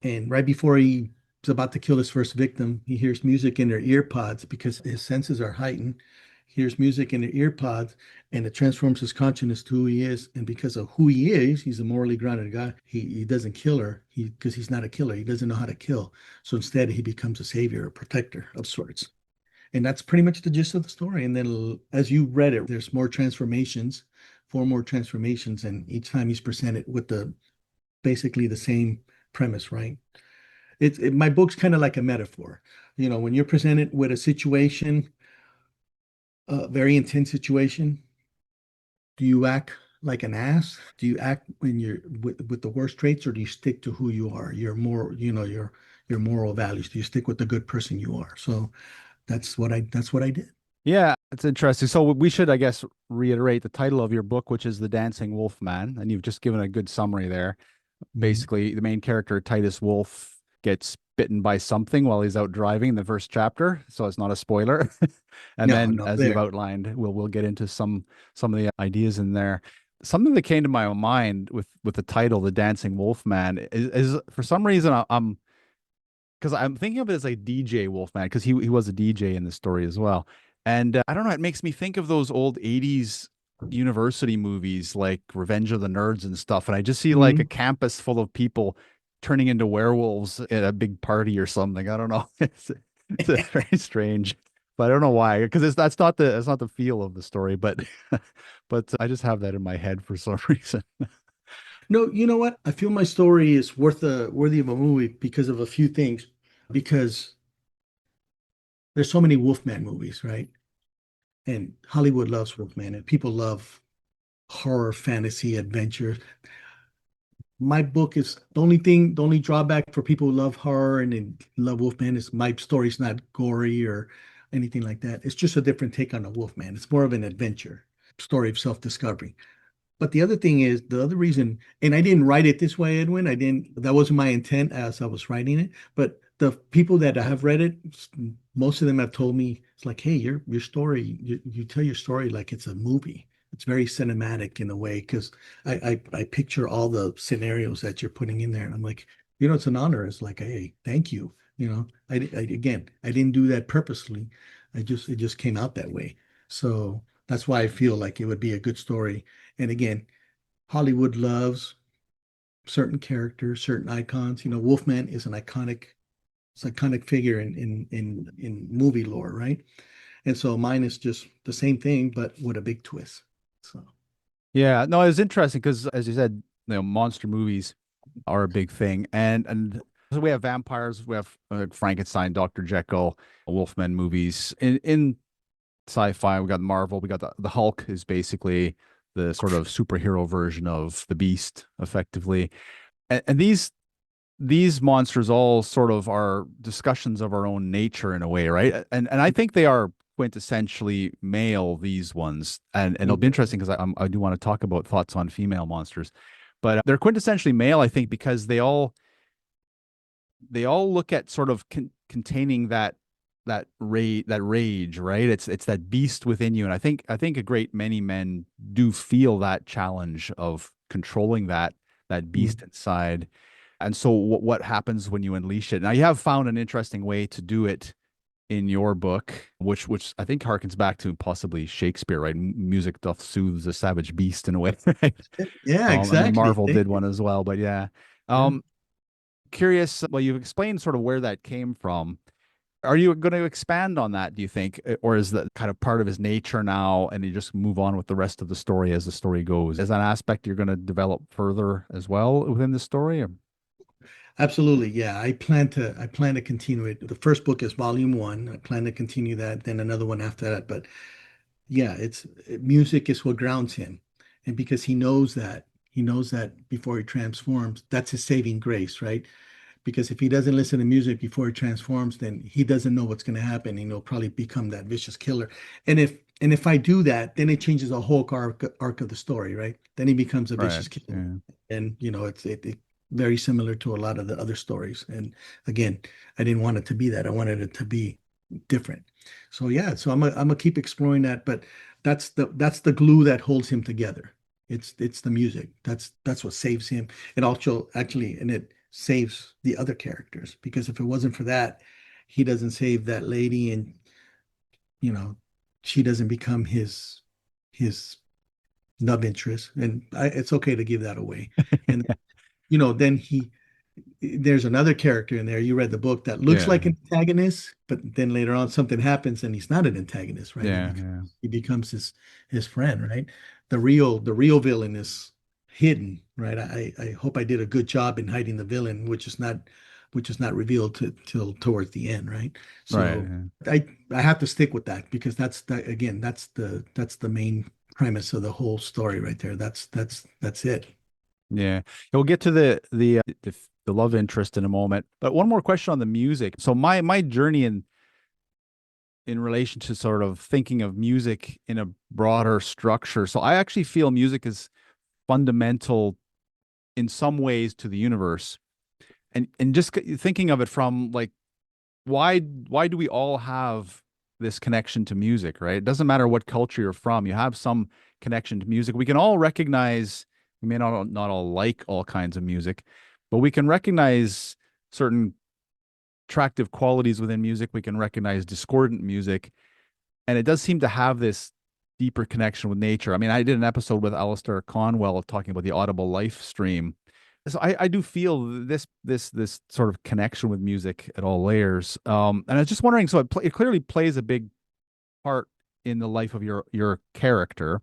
And right before he's about to kill his first victim, he hears music in their ear pods because his senses are heightened. He hears music in their ear pods and it transforms his consciousness to who he is. And because of who he is, he's a morally grounded guy. He doesn't kill her because he's not a killer. He doesn't know how to kill. So instead, he becomes a savior, a protector of sorts. And that's pretty much the gist of the story. And then as you read it, there's more transformations, four more transformations, and each time he's presented with the basically the same premise, right? My book's kind of like a metaphor. When you're presented with a situation, a very intense situation, do you act like an ass? Do you act when you're with the worst traits, or do you stick to who you are? Your moral values. Do you stick with the good person you are? So that's what I did. Yeah, it's interesting. So we should, I guess, reiterate the title of your book, which is The Dancing Wolfman, and you've just given a good summary there. Mhm. Basically, the main character, Titus Wolf, gets bitten by something while he's out driving in the first chapter, so it's not a spoiler. And No, then, no, as you've there. outlined, we'll get into some of the ideas in there. Something that came to my mind with the title, The Dancing Wolfman, is for some reason I'm because I'm thinking of it as like DJ Wolfman because he was a DJ in the story as well. And I don't know, it makes me think of those old 80s university movies like Revenge of the Nerds and stuff, and I just see like a Mhm. campus full of people turning into werewolves at a big party or something. I don't know. It's very strange, but I don't know why. Because that's not the feel of the story, but but I just have that in my head for some reason. No, you know what? I feel my story is worthy of a movie because of a few things. Because there's so many Wolfman movies, right? And Hollywood loves Wolfman, and people love horror, fantasy, adventure. My book is the only drawback for people who love horror and they love Wolfman is my story's not gory or anything like that. It's just a different take on a Wolfman. It's more of an adventure story of self-discovery. But the other thing is the other reason, and I didn't write it this way, Edwin. I didn't, that wasn't my intent as I was writing it. But the people that have read it, most of them have told me it's like, hey, your story, you tell your story like it's a movie. It's very cinematic in a way because I picture all the scenarios that you're putting in there. And I'm like, it's an honor. It's like, hey, thank you. Again, I didn't do that purposely. It just came out that way. So that's why I feel like it would be a good story. And again, Hollywood loves certain characters, certain icons. Wolfman is it's an iconic figure in movie lore, right? And so mine is just the same thing, but with a big twist. So Yeah, no, it's interesting because as you said, monster movies are a big thing, and so we have vampires, we have Frankenstein, Dr. Jekyll, Wolfman movies. In sci-fi, we got Marvel, we got the Hulk is basically the sort of superhero version of the Beast, effectively, and these monsters all sort of are discussions of our own nature in a way, right? And I think they are quintessentially male, these ones, and it'll be interesting because I do want to talk about thoughts on female monsters, but they're quintessentially male, I think, because they all look at sort of containing that rage, right? It's that beast within you, and I think a great many men do feel that challenge of controlling that beast inside. And so what happens when you unleash it? Now you have found an interesting way to do it in your book, which I think harkens back to possibly Shakespeare, right? Music doth soothe the savage beast in a way, right? yeah, And then exactly. Marvel Thank did you. one as well, but yeah. Yeah. Um, Curious. Well, you've explained sort of where that came from. Are you going to expand on that, do you think? Or is that kind of part of his nature now and you just move on with the rest of the story as the story goes? Is that an aspect you're going to develop further as well within the story? Or? Absolutely. Yeah. I plan to continue it. The first book is volume one. I plan to continue that, then another one after that. But yeah, it's music is what grounds him. And because he knows that before he transforms, that's his saving grace, right? Because if he doesn't listen to music before he transforms, then he doesn't know what's going to happen, and he'll probably become that vicious killer. And if I do that, then it changes the whole arc of the story, right? Then he becomes a Right. vicious killer, Yeah. and it very similar to a lot of the other stories. And again, I didn't want it to be that. I wanted it to be different. So yeah, so I'm gonna keep exploring that, but that's the glue that holds him together. It's the music. That's what saves him. It also actually, and it saves the other characters because if it wasn't for that, he doesn't save that lady, and you know, she doesn't become his love interest. And it's okay to give that away. And then there's another character in there. You read the book that looks Yeah. like an antagonist, but then later on something happens and he's not an antagonist, right? He Yeah. becomes Yeah. he becomes his friend, right? The real villain is hidden, right? I hope I did a good job in hiding the villain, which is not revealed till towards the end, right? Right. So Yeah. I have to stick with that because that's the main premise of the whole story right there. That's it. Yeah. We'll get to the love interest in a moment. But one more question on the music. So my journey in relation to sort of thinking of music in a broader structure. So I actually feel music is fundamental in some ways to the universe. And just thinking of it from like why do we all have this connection to music, right? It doesn't matter what culture you're from, you have some connection to music. We can all recognize, we may not all like all kinds of music, but we can recognize certain attractive qualities within music. We can recognize discordant music, and it does seem to have this deeper connection with nature. I mean, I did an episode with Alistair Conwell talking about the audible life stream. So I do feel this sort of connection with music at all layers. And I was just wondering, so it clearly plays a big part in the life of your character.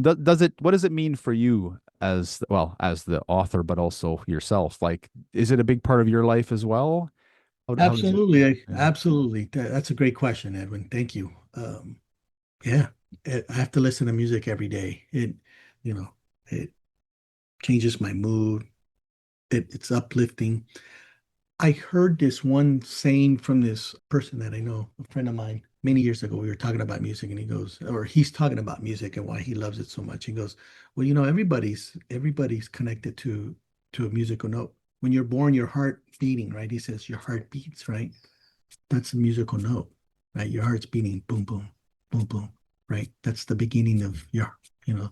Does it? What does it mean for you as well as the author, but also yourself? Like, is it a big part of your life as well? How does it? Absolutely, Yeah. absolutely. That's a great question, Edwin. Thank you. Yeah, I have to listen to music every day. You know, it changes my mood. It's uplifting. I heard this one saying from this person that I know, a friend of mine, many years ago. We were talking about music, and he goes, or he's talking about music and why he loves it so much. He goes, "Well, everybody's connected to a musical note. When you're born, your heart beating, right?" He says, "Your heart beats, right? That's a musical note, right? Your heart's beating, boom, boom, boom, boom, right? That's the beginning of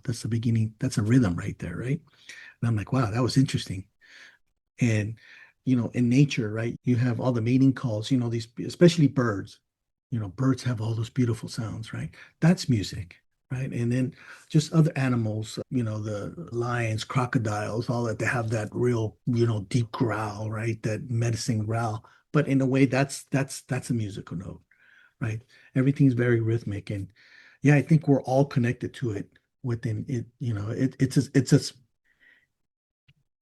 that's the beginning. That's a rhythm right there, right?" And I'm like, wow, that was interesting. And in nature, right, you have all the mating calls, these, especially birds. Birds have all those beautiful sounds, right? That's music, right? And then just other animals, the lions, crocodiles, all that, they have that real, deep growl, right? That menacing growl. But in a way, that's a musical note, right? Everything's very rhythmic. And yeah, I think we're all connected to it within it.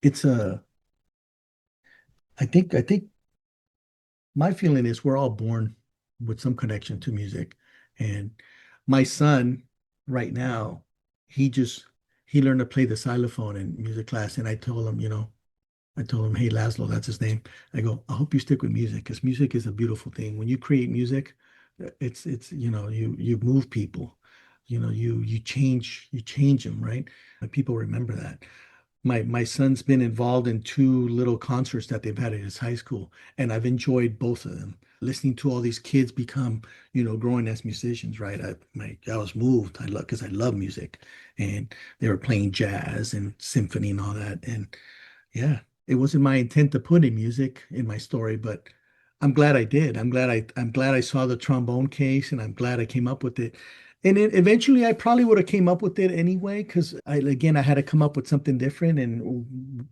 It's a I think my feeling is we're all born with some connection to music. And my son right now, he just he learned to play the xylophone in music class. And I told him, hey, Laszlo, that's his name. I go, I hope you stick with music, because music is a beautiful thing. When you create music, it's you move people. You change them, right? And people remember that. My son's been involved in two little concerts that they've had at his high school, and I've enjoyed both of them. Listening to all these kids become, growing as musicians, right? I was moved. I love because I love music, and they were playing jazz and symphony and all that. And yeah, it wasn't my intent to put in music in my story, but I'm glad I did. I'm glad I saw the trombone case, and I'm glad I came up with it. And then eventually I probably would have came up with it anyway, because I had to come up with something different. And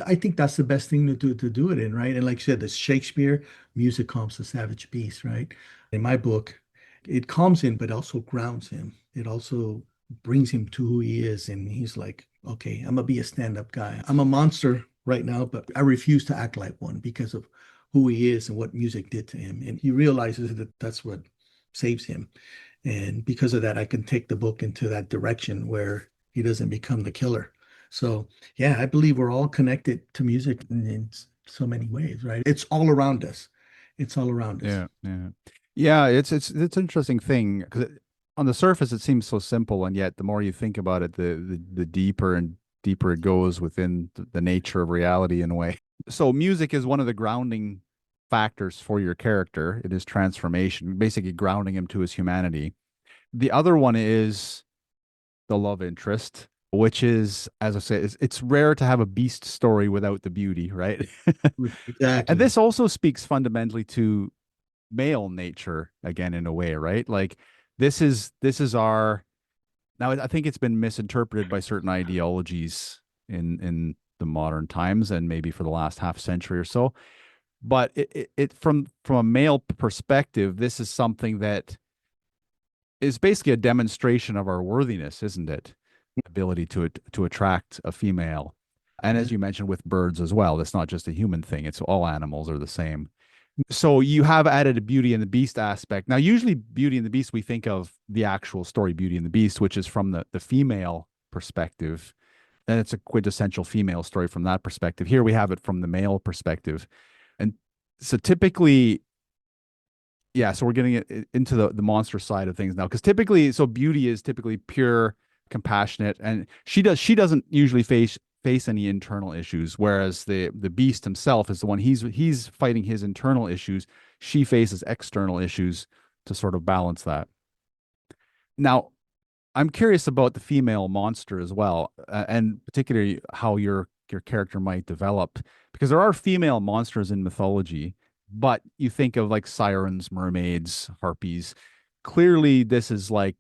I think that's the best thing to do it in, right? And like you said, the Shakespeare, music calms the savage beast, right? In my book, it calms him, but also grounds him. It also brings him to who he is. And he's like, okay, I'm gonna be a stand-up guy. I'm a monster right now, but I refuse to act like one because of who he is and what music did to him. And he realizes that that's what saves him. And because of that, I can take the book into that direction where he doesn't become the killer. So yeah, I believe we're all connected to music in so many ways, right? It's all around us. It's all around us. Yeah, yeah, yeah. It's an interesting thing because on the surface it seems so simple, and yet the more you think about it, the deeper and deeper it goes within the nature of reality in a way. So music is one of the grounding factors for your character. It is transformation, basically grounding him to his humanity. The other one is the love interest, which is, as I say, it's rare to have a beast story without the beauty, right? And Exactly. this also speaks fundamentally to male nature again in a way, right? Like this is our now I think it's been misinterpreted by certain ideologies in the modern times and maybe for the last half century or so. But it from a male perspective, this is something that is basically a demonstration of our worthiness, isn't it? Ability to attract a female. And Yeah. as you mentioned with birds as well, it's not just a human thing, it's all animals are the same. So you have added a Beauty and the Beast aspect. Now, usually Beauty and the Beast, we think of the actual story Beauty and the Beast, which is from the female perspective. And it's a quintessential female story from that perspective. Here we have it from the male perspective. And so typically, yeah, so we're getting into the monster side of things now. Because typically, so Beauty is typically pure, compassionate, and she doesn't usually face any internal issues, whereas the beast himself is the one he's fighting his internal issues. She faces external issues to sort of balance that. Now, I'm curious about the female monster as well, and particularly how your character might develop, because there are female monsters in mythology, but you think of like sirens, mermaids, harpies. Clearly, this is like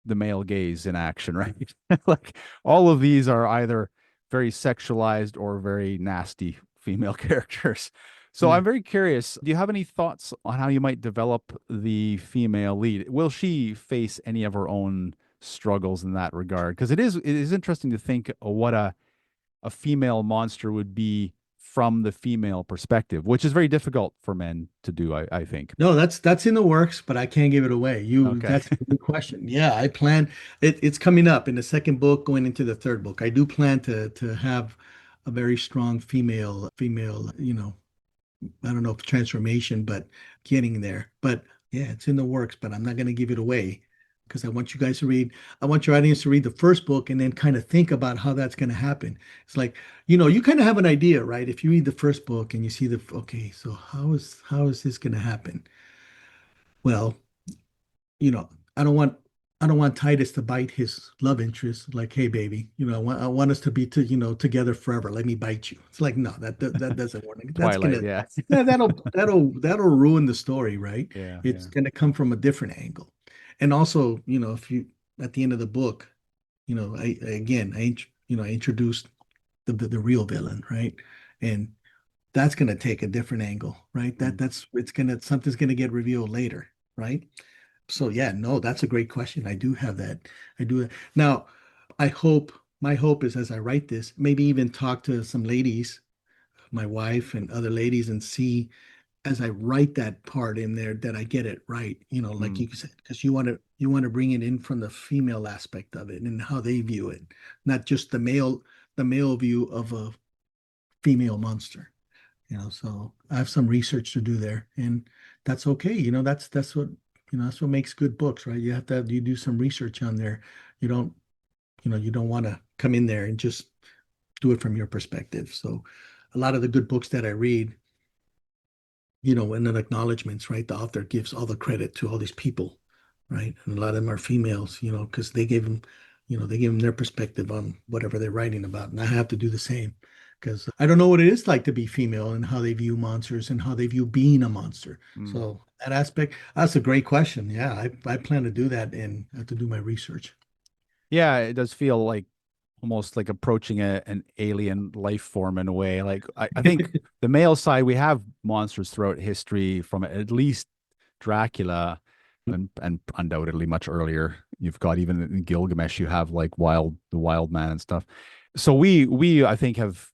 the male gaze in action, right? Like all of these are either very sexualized or very nasty female characters. So Yeah. I'm very curious, do you have any thoughts on how you might develop the female lead? Will she face any of her own struggles in that regard? Because it is interesting to think what a female monster would be from the female perspective, which is very difficult for men to do, I think. No, that's in the works, but I can't give it away. Okay. That's a good question. Yeah, I plan it's coming up in the second book, going into the third book. I do plan to have a very strong female, I don't know if transformation, but getting there. But yeah, it's in the works, but I'm not going to give it away because I want your audience to read the first book and then kind of think about how that's going to happen. It's like, you kind of have an idea, right? If you read the first book and you see okay, so how is this going to happen? Well, you know, I don't want I don't want Titus to bite his love interest. Like, hey, baby, I want us to be together forever. Let me bite you. It's like, no, that doesn't work. That's Twilight, gonna yeah. yeah, that'll ruin the story, right? Yeah, It's yeah. gonna come from a different angle. And also, if you at the end of the book, I introduced the real villain, right? And that's gonna take a different angle, right? Mm, Something's gonna get revealed later, right? So yeah, no, that's a great question. I do have that. I do. Now, my hope is as I write this, maybe even talk to some ladies, my wife and other ladies, and see as I write that part in there that I get it right. Like mm, you said, because you want to bring it in from the female aspect of it and how they view it, not just the male view of a female monster. So I have some research to do there, and that's okay. That's what makes good books, right? You do some research on there. You don't want to come in there and just do it from your perspective. So a lot of the good books that I read, in the acknowledgments, right, the author gives all the credit to all these people, right? And a lot of them are females, because they give them their perspective on whatever they're writing about. And I have to do the same because I don't know what it is like to be female and how they view monsters and how they view being a monster. mm. So that aspect, that's a great question. Yeah, I plan to do that and I have to do my research. Yeah, it does feel like almost like approaching an alien life form in a way. Like I think the male side, we have monsters throughout history from at least Dracula and undoubtedly much earlier. You've got even in Gilgamesh, you have like the wild man and stuff. So we I think have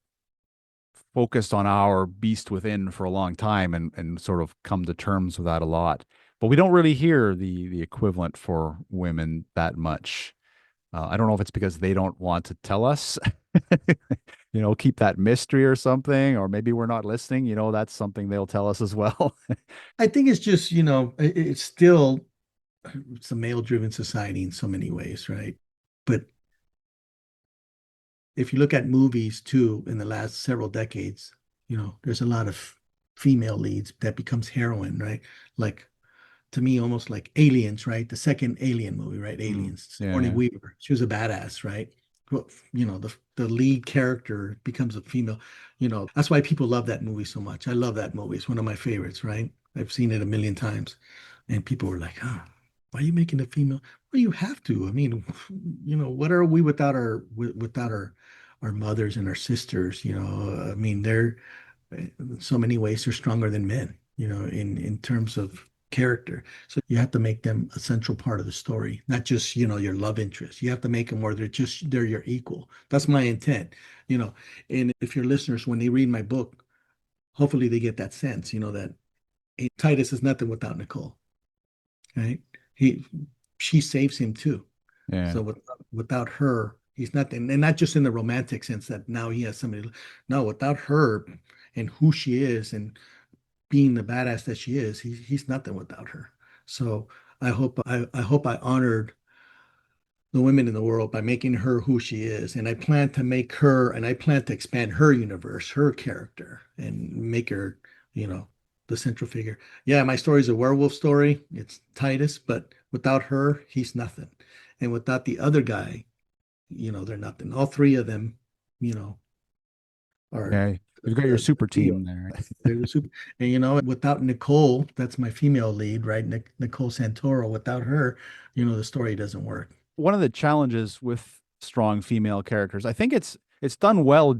focused on our beast within for a long time and sort of come to terms with that a lot. But we don't really hear the equivalent for women that much. I don't know if it's because they don't want to tell us, keep that mystery or something, or maybe we're not listening. That's something they'll tell us as well. I think it's just, it's a male-driven society in so many ways, right? But if you look at movies too in the last several decades, there's a lot of female leads that becomes heroine, right? Like to me, almost like Aliens, right? The second Alien movie, right? Mm, Aliens. yeah, Sigourney yeah. Weaver. She was a badass, right? Well, the lead character becomes a female. That's why people love that movie so much. I love that movie. It's one of my favorites, right? I've seen it a million times. And people were like, huh, why are you making a female? Well, you have to. I mean, what are we without our mothers and our sisters? I mean, they're in so many ways they're stronger than men, in terms of character. So you have to make them a central part of the story, not just, your love interest. You have to make them where they're your equal. That's my intent, you know. And if your listeners, when they read my book, hopefully they get that sense, that Titus is nothing without Nicole, right? He she saves him too. Yeah. So without her, he's nothing, and not just in the romantic sense that now he has somebody. No, without her and who she is and being the badass that she is, he's nothing without her. So I hope I honored the women in the world by making her who she is, and I plan to expand her universe, her character, and make her, the central figure. Yeah, my story is a werewolf story. It's Titus, but without her, he's nothing, and without the other guy, they're nothing. All three of them, you know, are Yeah. You've got your the super deal. team there. They're the super, and without Nicole, that's my female lead, right? Nicole Santoro. Without her, the story doesn't work. one of the challenges with strong female characters, I think it's done well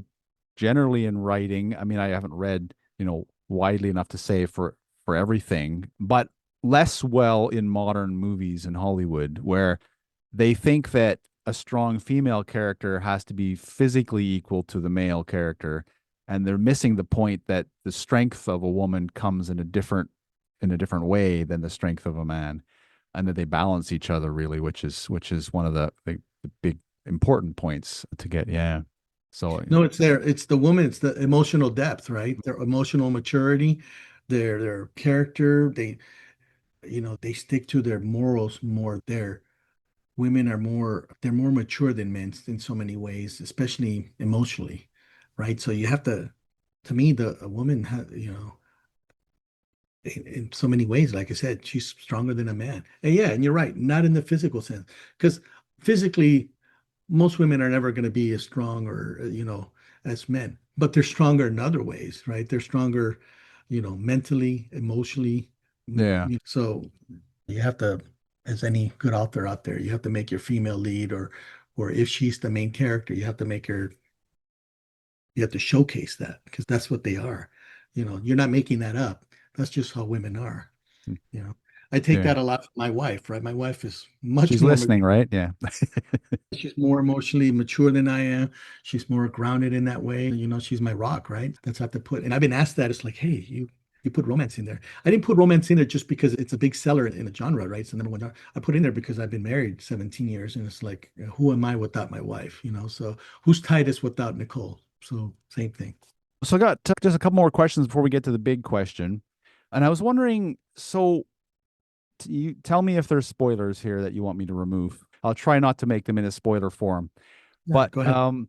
generally in writing. I mean, I haven't read, widely enough to say for everything, but less well in modern movies in Hollywood, where they think that a strong female character has to be physically equal to the male character, and they're missing the point that the strength of a woman comes in a different way than the strength of a man, and that they balance each other really, which is one of the big important points to get. Yeah. So No, it's there. It's the woman. It's the emotional depth, right? Their emotional maturity, their character. They stick to their morals more. Their women are more. They're more mature than men in so many ways, especially emotionally, right? So you have to. To me, the a woman has, in so many ways, like I said, she's stronger than a man. And yeah, and you're right, not in the physical sense, because physically most women are never going to be as strong or as men, but they're stronger in other ways, right? They're stronger, mentally, emotionally. yeah, So you have to, as any good author out there, you have to make your female lead, or if she's the main character, you have to make her, you have to showcase that, because that's what they are. You're not making that up. That's just how women are. you know I take yeah. that a lot from my wife, right? My wife is much She's more, listening, right? Yeah. she's more emotionally mature than I am. She's more grounded in that way. She's my rock, right? That's what I have to put. And I've been asked that. It's like, hey, you put romance in there. I didn't put romance in there just because it's a big seller in the genre, right? It's the number one genre. I put in there because I've been married 17 years, and it's like, who am I without my wife? So who's Titus without Nicole? So same thing. So I got just a couple more questions before we get to the big question. And I was wondering, so you tell me if there's spoilers here that you want me to remove. I'll try not to make them in a spoiler form. Yeah, But go ahead.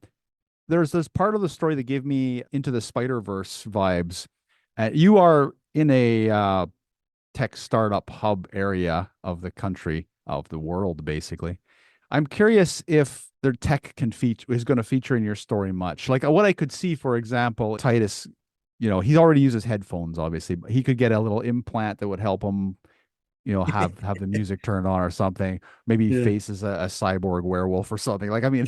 there's this part of the story that gave me into the Spider-Verse vibes. You are in a tech startup hub area of the country, of the world, basically. I'm curious if their tech can feature is going to feature in your story much. Like what I could see, for example, Titus, he already uses headphones, obviously, but he could get a little implant that would help him, have the music turned on or something. Maybe he Yeah. faces a cyborg werewolf or something. Like, I mean,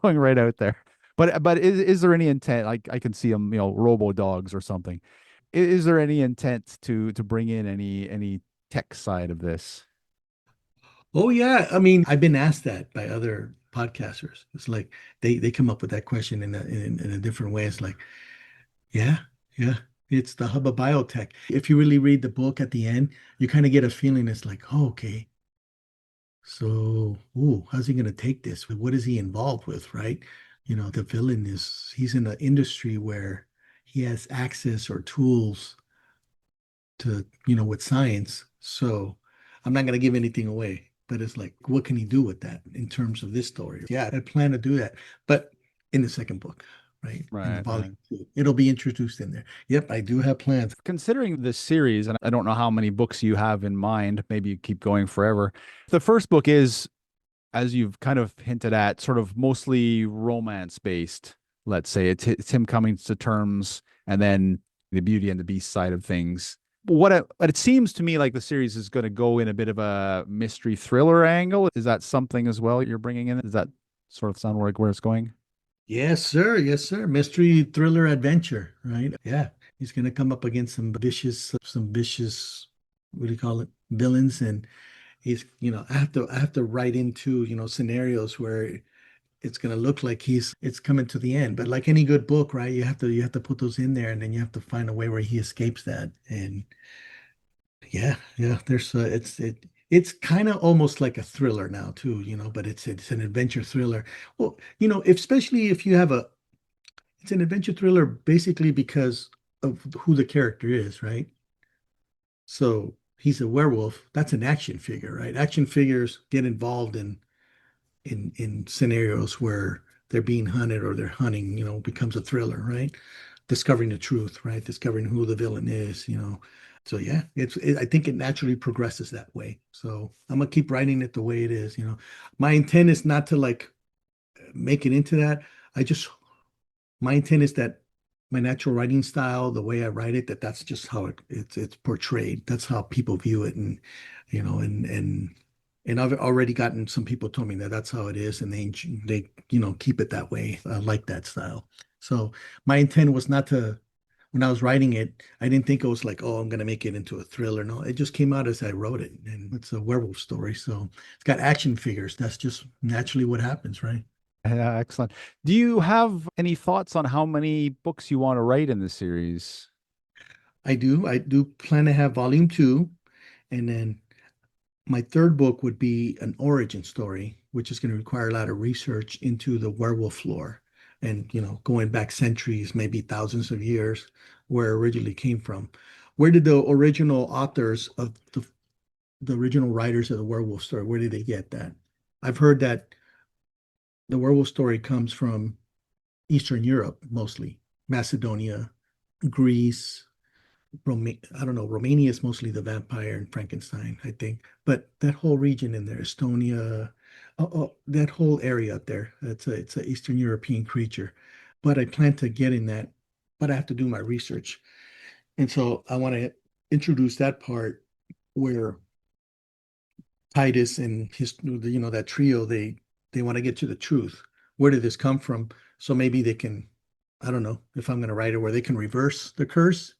going right out there. But is there any intent? Like I can see him, robo dogs or something. Is there any intent to bring in any tech side of this? Oh yeah, I mean, I've been asked that by other podcasters. It's like they come up with that question in a different way. It's like, yeah, yeah, it's the hub of biotech. If you really read the book at the end, you kind of get a feeling. It's like, oh, okay, so, ooh, how's he gonna take this? What is he involved with, right? The villain he's in an industry where he has access or tools to, with science. So I'm not going to give anything away, but it's like, what can he do with that in terms of this story? Yeah, I plan to do that, but in the second book, right? In the Right, right. volume two, it'll be introduced in there. Yep, I do have plans. Considering this series, and I don't know how many books you have in mind, maybe you keep going forever. The first book is, as you've kind of hinted at, sort of mostly romance based. Let's say it's him coming to terms, and then the Beauty and the Beast side of things. What it seems to me like the series is going to go in a bit of a mystery thriller angle. Is that something as well you're bringing in? Does that sort of sound like where it's going? Yes, sir. Yes, sir. Mystery thriller adventure, right? Yeah, he's gonna come up against some vicious, what do you call it, villains, and I have to write into, scenarios where it's going to look like it's coming to the end. But like any good book, right? You have to put those in there, and then you have to find a way where he escapes that. And yeah, yeah, it's kind of almost like a thriller now too, but it's an adventure thriller. Well, especially if you have it's an adventure thriller basically because of who the character is, right? So he's a werewolf. That's an action figure, right? Action figures get involved in scenarios where they're being hunted or they're hunting, becomes a thriller, right? Discovering the truth, right? Discovering who the villain is. So yeah, I think it naturally progresses that way. So I'm gonna keep writing it the way it is. My intent is not to like make it into that. I just My intent is that my natural writing style, the way I write it, that's just how it's portrayed. That's how people view it, and And I've already gotten some people told me that that's how it is, and they keep it that way. I like that style. So my intent was not to when I was writing it, I didn't think it was like, oh, I'm gonna make it into a thriller. No, it just came out as I wrote it, and it's a werewolf story. So it's got action figures. That's just naturally what happens, right? Yeah, excellent. Do you have any thoughts on how many books you want to write in this series? I do. I do plan to have volume two, and then my third book would be an origin story, which is going to require a lot of research into the werewolf lore and, going back centuries, maybe thousands of years, where it originally came from. Where did the original authors of the original writers of the werewolf story, where did they get that? I've heard that the werewolf story comes from Eastern Europe mostly, Macedonia, Greece, I don't know, Romania is mostly the vampire and Frankenstein, I think. But that whole region in there, Estonia, that whole area up there, it's a Eastern European creature. But I plan to get in that, but I have to do my research. And so I want to introduce that part where Titus and his, that trio, they want to get to the truth. Where did this come from? So maybe they can, I don't know if I'm going to write it where they can reverse the curse.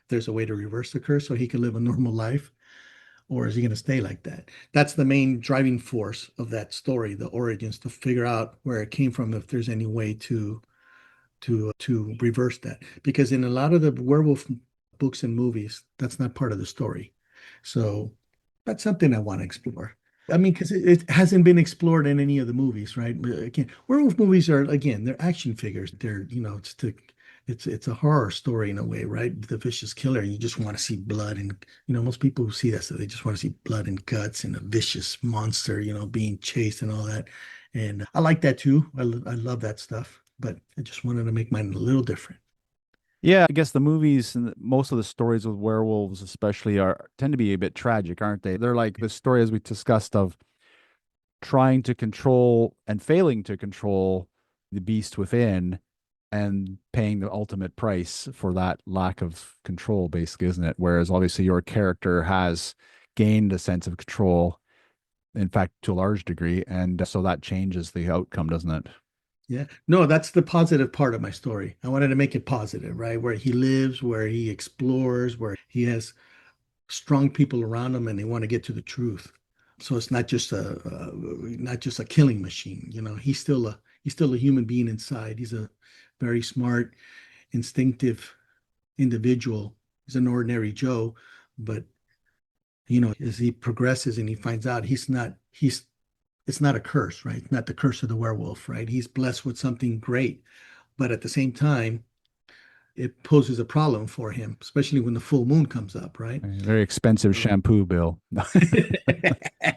There's a way to reverse the curse so he can live a normal life, or is he going to stay like that? That's the main driving force of that story, the origins, to figure out where it came from, if there's any way to reverse that. Because in a lot of the werewolf books and movies, that's not part of the story. So that's something I want to explore. I mean, because it hasn't been explored in any of the movies, right? But again, werewolf movies are again, they're action figures. They're, it's a horror story in a way, right? The vicious killer. You just want to see blood, and most people who see that, so they just want to see blood and guts and a vicious monster, being chased and all that. And I like that too. I love that stuff, but I just wanted to make mine a little different. Yeah, I guess the movies and most of the stories with werewolves especially are tend to be a bit tragic, aren't they? They're like the story as we discussed of trying to control and failing to control the beast within and paying the ultimate price for that lack of control, basically, isn't it? Whereas obviously your character has gained a sense of control, in fact, to a large degree, and so that changes the outcome, doesn't it? Yeah. No, that's the positive part of my story. I wanted to make it positive, right? Where he lives, where he explores, where he has strong people around him and they want to get to the truth. So it's not just a killing machine. He's still a human being inside. He's a very smart, instinctive individual. He's an ordinary Joe, but as he progresses and he finds out he's it's not a curse, right? It's not the curse of the werewolf, right? He's blessed with something great, but at the same time, it poses a problem for him, especially when the full moon comes up, right? Very expensive So, shampoo bill.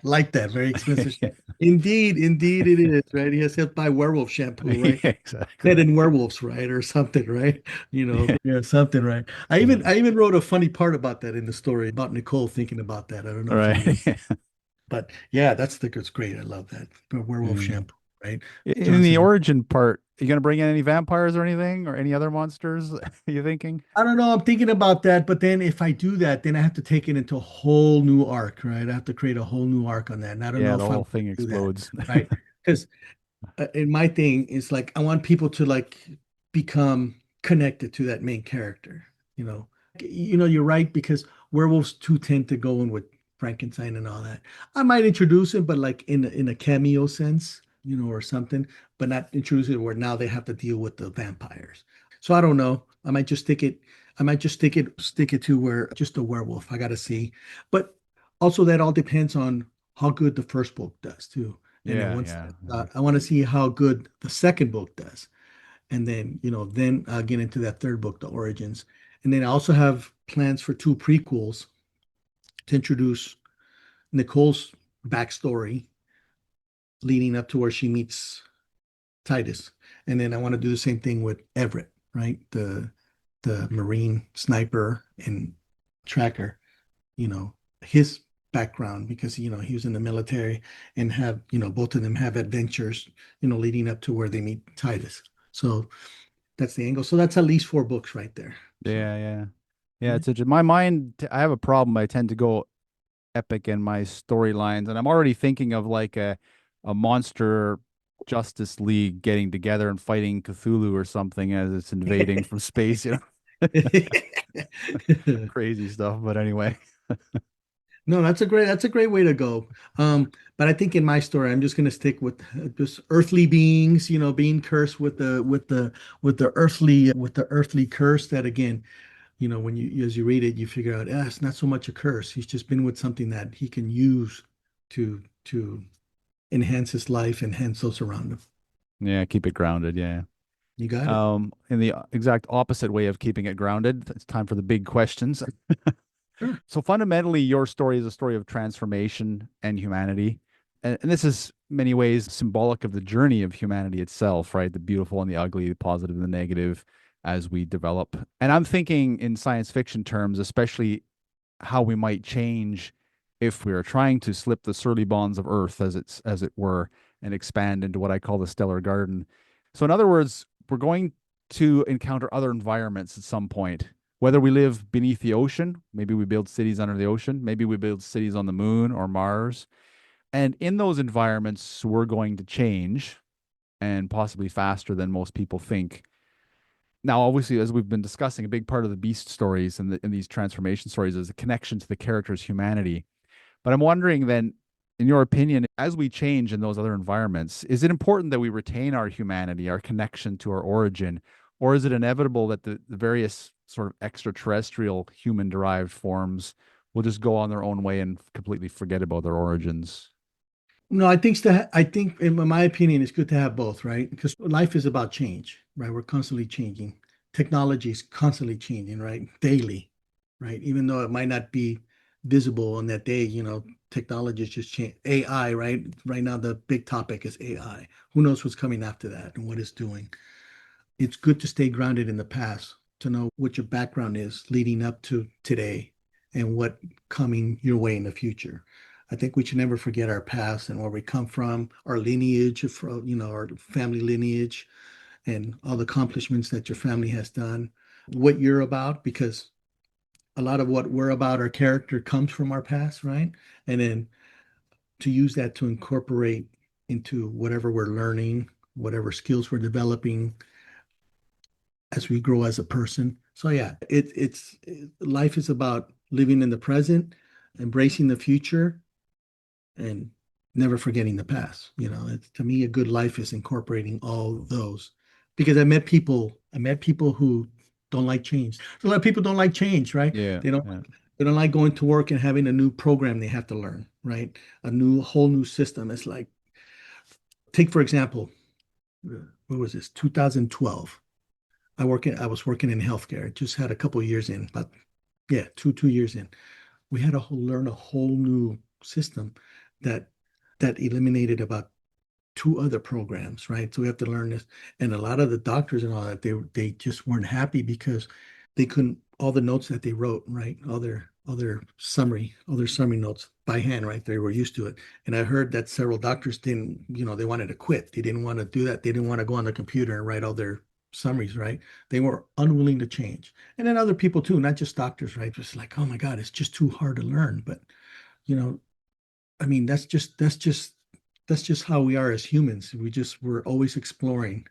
like that, very expensive. Yeah, Indeed, it is, right? He has to buy werewolf shampoo, right? yeah, exactly. Dead in werewolves, right, or something, right? Yeah. Yeah, something, right? I Yeah. even I even wrote a funny part about that in the story about Nicole thinking about that. I don't know All if you right. read, but yeah, it's great. I love that. The werewolf Yeah. shampoo, right? In the Johnson. origin part, are you gonna bring in any vampires or anything, or any other monsters? Are you thinking? I don't know. I'm thinking about that, but then if I do that, then I have to take it into a whole new arc, right? I have to create a whole new arc on that, and I don't Yeah, know the if I'm whole going thing to do that, explodes. right? Because in my thing is like I want people to like become connected to that main character. You're right because werewolves too tend to go in with Frankenstein and all that. I might introduce it, but like in a cameo sense, or something, but not introduce it where now they have to deal with the vampires. So I don't know. I might just stick it. I might just stick it to where just a werewolf. I gotta see, but also that all depends on how good the first book does too. And then Yeah, once yeah. I want to see how good the second book does, and then I'll get into that third book, the origins, and then I also have plans for two prequels to introduce Nicole's backstory leading up to where she meets Titus, and then I want to do the same thing with Everett, right? The Marine sniper and tracker, his background because he was in the military and have both of them have adventures leading up to where they meet Titus. So that's the angle. So that's at least four books right there. So Yeah, yeah. Yeah, yeah. it's my mind, I have a problem. I tend to go epic in my storylines, and I'm already thinking of like a monster Justice League getting together and fighting Cthulhu or something as it's invading from space, crazy stuff. But anyway, No, that's a great way to go. But I think in my story, I'm just going to stick with just earthly beings, being cursed with the earthly curse. That again, when you as you read it, you figure out, it's not so much a curse. He's just been with something that he can use to enhance his life, enhance those around him. yeah, keep it grounded. Yeah. You got it. In the exact opposite way of keeping it grounded, it's time for the big questions. Sure. So fundamentally, your story is a story of transformation and humanity. And this is many ways symbolic of the journey of humanity itself, right? The beautiful and the ugly, the positive and the negative as we develop. And I'm thinking in science fiction terms, especially how we might change if we are trying to slip the surly bonds of Earth, as it were, and expand into what I call the stellar garden. So in other words, we're going to encounter other environments at some point. Whether we live beneath the ocean, maybe we build cities under the ocean, maybe we build cities on the moon or Mars. And in those environments, we're going to change, and possibly faster than most people think. Now, obviously, as we've been discussing, a big part of the beast stories and these transformation stories is a connection to the character's humanity. But I'm wondering then, in your opinion, as we change in those other environments, is it important that we retain our humanity, our connection to our origin, or is it inevitable that the various sort of extraterrestrial human derived forms will just go on their own way and completely forget about their origins? No, I think in my opinion, it's good to have both, right? Because life is about change, right? We're constantly changing. Technology is constantly changing, right? Daily, right? Even though it might not be visible on that day, technology is just change. AI, right? Right now, the big topic is AI. Who knows what's coming after that and what it's doing? It's good to stay grounded in the past, to know what your background is leading up to today and what coming your way in the future. I think we should never forget our past and where we come from, our lineage, our family lineage, and all the accomplishments that your family has done, what you're about, because a lot of what we're about, our character comes from our past, right? And then to use that to incorporate into whatever we're learning, whatever skills we're developing as we grow as a person. So yeah, life is about living in the present, embracing the future, and never forgetting the past. To me, a good life is incorporating all those. Because I met people who don't like change. A lot of people don't like change, right? Yeah, They don't yeah. they don't like going to work and having a new program they have to learn, right? Whole new system. It's like, take for example, what was this? 2012. I was working in healthcare. Just had a couple of years in, but yeah, two years in. We had to learn a whole new system that eliminated about two other programs, right? So we have to learn this. And a lot of the doctors and all that, they just weren't happy because they couldn't, all the notes that they wrote, right? All their summary notes by hand, right? They were used to it. And I heard that several doctors didn't, they wanted to quit. They didn't want to do that. They didn't want to go on the computer and write all their summaries, right? They were unwilling to change. And then other people too, not just doctors, right? Just like, oh my God, it's just too hard to learn. But, you know, I mean, that's just how we are as humans. We're always exploring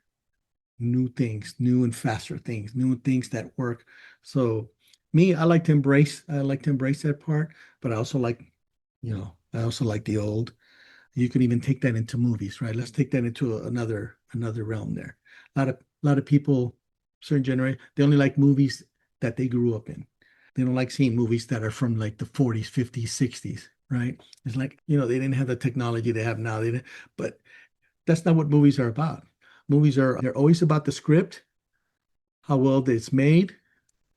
new things, new and faster things, new things that work. So me, I like to embrace that part, but I also like the old. You could even take that into movies, right? Let's take that into another realm there. A lot of people, certain generation, they only like movies that they grew up in. They don't like seeing movies that are from like the 40s, 50s, 60s, right? It's like, they didn't have the technology they have now. They didn't, but that's not what movies are about. They're always about the script, how well it's made,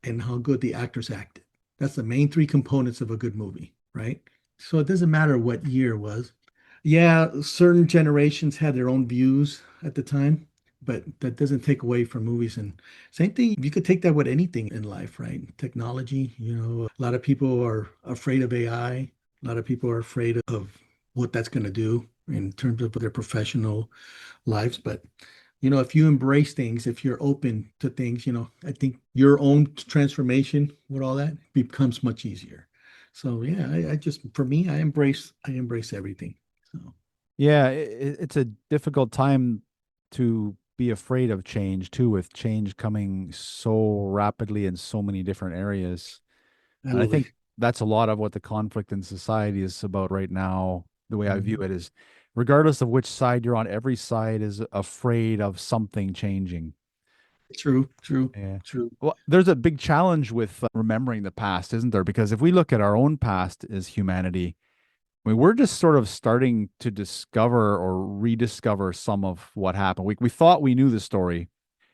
and how good the actors acted. That's the main three components of a good movie, right? So it doesn't matter what year it was. Yeah, certain generations had their own views at the time, but that doesn't take away from movies. And same thing, you could take that with anything in life, right? Technology, a lot of people are afraid of AI. A lot of people are afraid of what that's going to do in terms of their professional lives. But if you embrace things, if you're open to things, I think your own transformation with all that becomes much easier. So yeah, I just for me, I embrace everything. So Yeah, it's a difficult time to be afraid of change too, with change coming so rapidly in so many different areas. And I think absolutely. that's a lot of what the conflict in society is about right now. The way I view Mhm. it is, regardless of which side you're on, every side is afraid of something changing. True, true, Yeah. true. Well, there's a big challenge with remembering the past, isn't there? Because if we look at our own past as humanity, I mean, we're just sort of starting to discover or rediscover some of what happened. We thought we knew the story,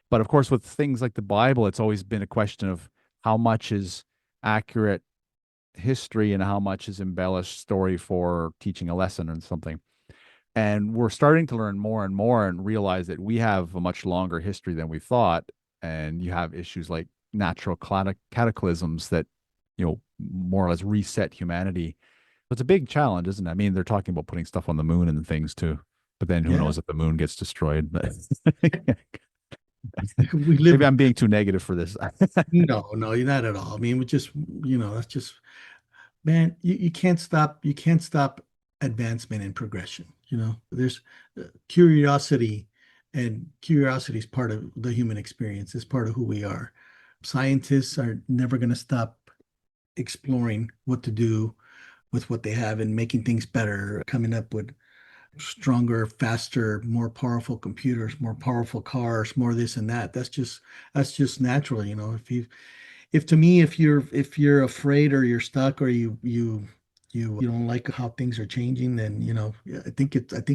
but of course, with things like the Bible, it's always been a question of how much is accurate history and how much is embellished story for teaching a lesson or something. And we're starting to learn more and more and realize that we have a much longer history than we thought. And you have issues like natural cataclysms that, more or less reset humanity. It's a big challenge, isn't it? I mean, they're talking about putting stuff on the moon and things too, but then who Yeah, knows if the moon gets destroyed? But we maybe live. I'm being too negative for this. No, no, you're not at all. I mean, we just, that's just, man, you can't stop advancement and progression. There's curiosity, and curiosity is part of the human experience. It's part of who we are. Scientists are never going to stop exploring what to do with what they have and making things better, coming up with stronger, faster, more powerful computers, more powerful cars, more this and that. That's just natural. If to me, if you're afraid or you're stuck or you don't like how things are changing, then yeah, I think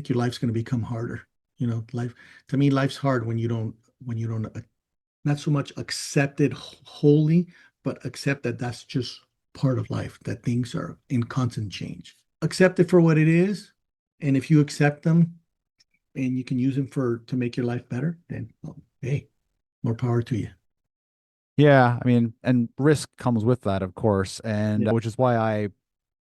your life's going to become harder. Life to me, life's hard when you don't not so much accept it wholly, but accept that that's just part of life, that things are in constant change. Accept it for what it is, and if you accept them and you can use them to make your life better, then well, hey, more power to you. Yeah, I mean, and risk comes with that, of course, and Yeah. which is why I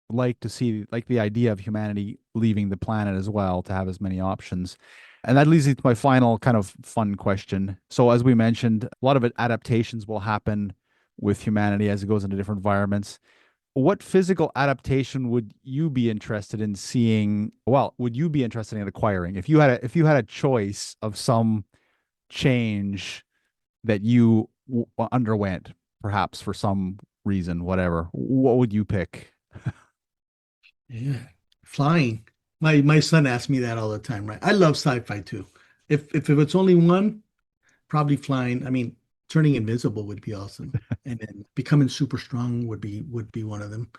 like the idea of humanity leaving the planet as well to have as many options. And that leads me to my final kind of fun question. So, as we mentioned, a lot of adaptations will happen with humanity as it goes into different environments. What physical adaptation would you be interested in seeing? Well, would you be interested in acquiring if you had a choice of some change that you underwent, perhaps for some reason, whatever? What would you pick? Yeah. Flying. My son asks me that all the time, right? I love sci-fi too. If it's only one, probably flying. I mean, turning invisible would be awesome. And then becoming super strong would be one of them.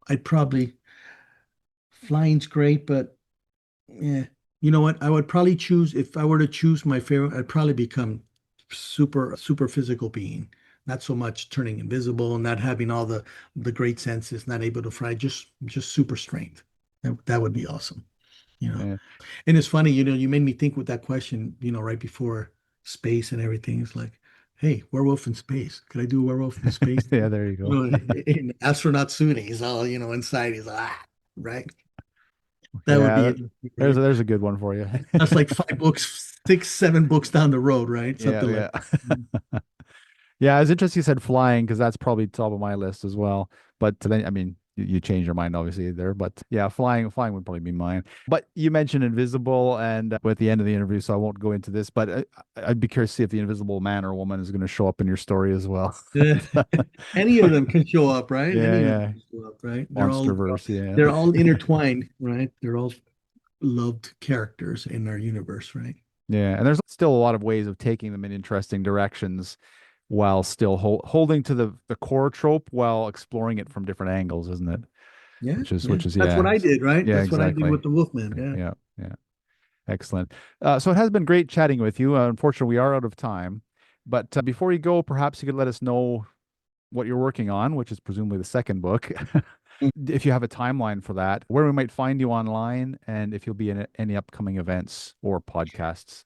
I'd probably flying's great, but yeah. You know what? I would probably choose if I were to choose my favorite, I'd probably become super physical being. Not so much turning invisible, not having all the great senses, not able to fly, just super strength. That would be awesome. You know. Yeah. And it's funny, you made me think with that question, right before space and everything. It's like, hey, werewolf in space. Could I do a werewolf in space? Yeah, there you go. In astronaut suit, he's all, inside. He's right. That would Yeah, be interesting, there's right? there's a good one for you. That's like 5 books, 6, 7 books down the road, right? Yeah, Something like yeah. that. Yeah, it's interesting you said flying because that's probably top of my list as well. But then, I mean, you change your mind obviously there. But yeah, flying would probably be mine. But you mentioned invisible, and at the end of the interview, so I won't go into this. But I'd be curious to see if the invisible man or woman is going to show up in your story as well. Yeah. Any of them can show up, right? Yeah, Any of them yeah. can show up, right? Monsterverse, They're yeah. all intertwined, right? They're all loved characters in our universe, right? Yeah, and there's still a lot of ways of taking them in interesting directions while still holding to the core trope while exploring it from different angles, isn't it? Yeah, yeah. Which is That's what yeah, I did, right? yeah, That's what I did exactly. with the Wolfman. Yeah. Yeah, yeah, excellent. So it has been great chatting with you. Unfortunately, we are out of time, but before you go, perhaps you could let us know what you're working on, which is presumably the second book. If you have a timeline for that, where we might find you online, and if you'll be in any upcoming events or podcasts.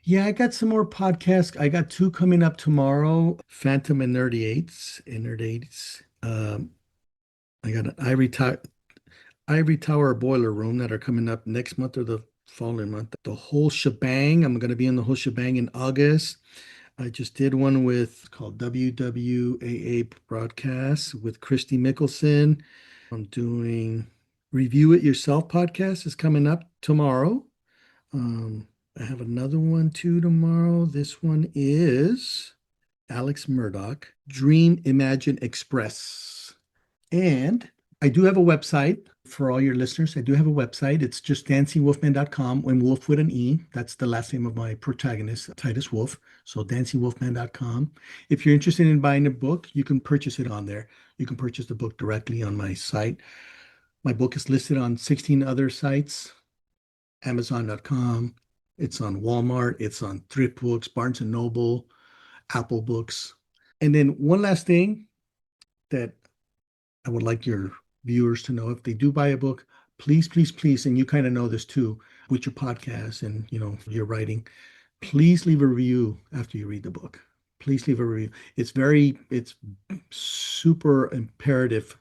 Yeah, I got some more podcasts. I got two coming up tomorrow, Phantom and Nerdy Eights and Nerd Eights. I got an Ivory Tower Boiler Room that are coming up next month or the following month. The whole shebang. I'm going to be in the whole shebang in August. I just did one with called WWAA Broadcast with Christy Mickelson. I'm doing Review It Yourself podcast is coming up tomorrow. I have another one too tomorrow. This one is Alex Murdoch, Dream, Imagine, Express. And I do have a website for all your listeners. I do have a website. It's just dancingwolfman.com, and wolf with an E. That's the last name of my protagonist, Titus Wolf. So dancingwolfman.com. If you're interested in buying a book, you can purchase it on there. You can purchase the book directly on my site. My book is listed on 16 other sites, Amazon.com. It's on Walmart. It's on Thrift Books, Barnes & Noble, Apple Books. And then one last thing that I would like your viewers to know, if they do buy a book, please, please, please, and you kind of know this too with your podcast and your writing, please leave a review after you read the book. Please leave a review. It's super imperative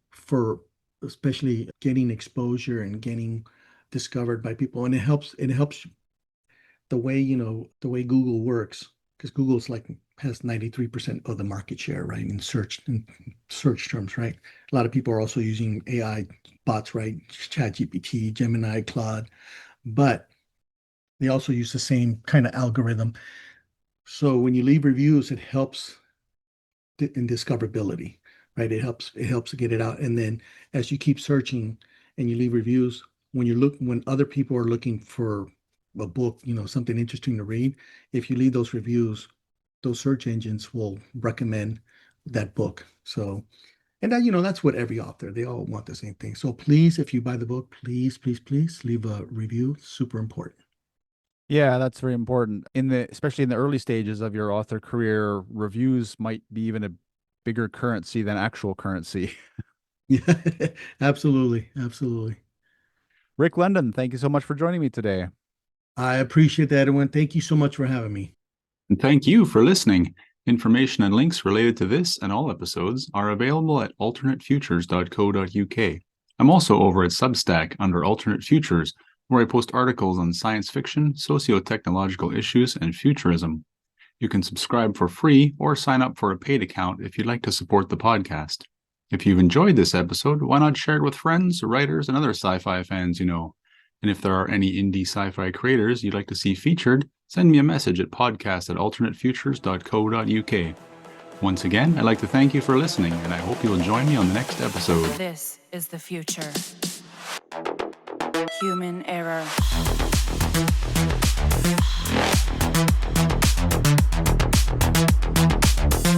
for especially getting exposure and getting discovered by people. And it helps the way Google works, because Google's has 93% of the market share, right? In search terms, right? A lot of people are also using AI bots, right? ChatGPT, Gemini, Claude, but they also use the same kind of algorithm. So when you leave reviews, it helps in discoverability, right? It helps to get it out. And then as you keep searching and you leave reviews, when other people are looking for a book, something interesting to read, if you leave those reviews, those search engines will recommend that book. So, and that's what every author, they all want the same thing. So please, if you buy the book, please, please, please leave a review. Super important. Yeah, that's very important. Especially in the early stages of your author career, reviews might be even a bigger currency than actual currency. Yeah, absolutely. Absolutely. Rick London, thank you so much for joining me today. I appreciate that, everyone. Thank you so much for having me. And thank you for listening. Information and links related to this and all episodes are available at alternatefutures.co.uk. I'm also over at Substack under Alternate Futures, where I post articles on science fiction, socio-technological issues, and futurism. You can subscribe for free or sign up for a paid account if you'd like to support the podcast. If you've enjoyed this episode, why not share it with friends, writers, and other sci-fi fans you know? And if there are any indie sci-fi creators you'd like to see featured, send me a message at podcast@alternatefutures.co.uk. Once again, I'd like to thank you for listening, and I hope you'll join me on the next episode. This is the future. Human error.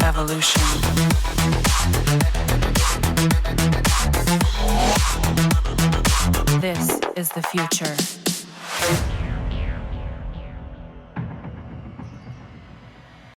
Evolution. This is the future.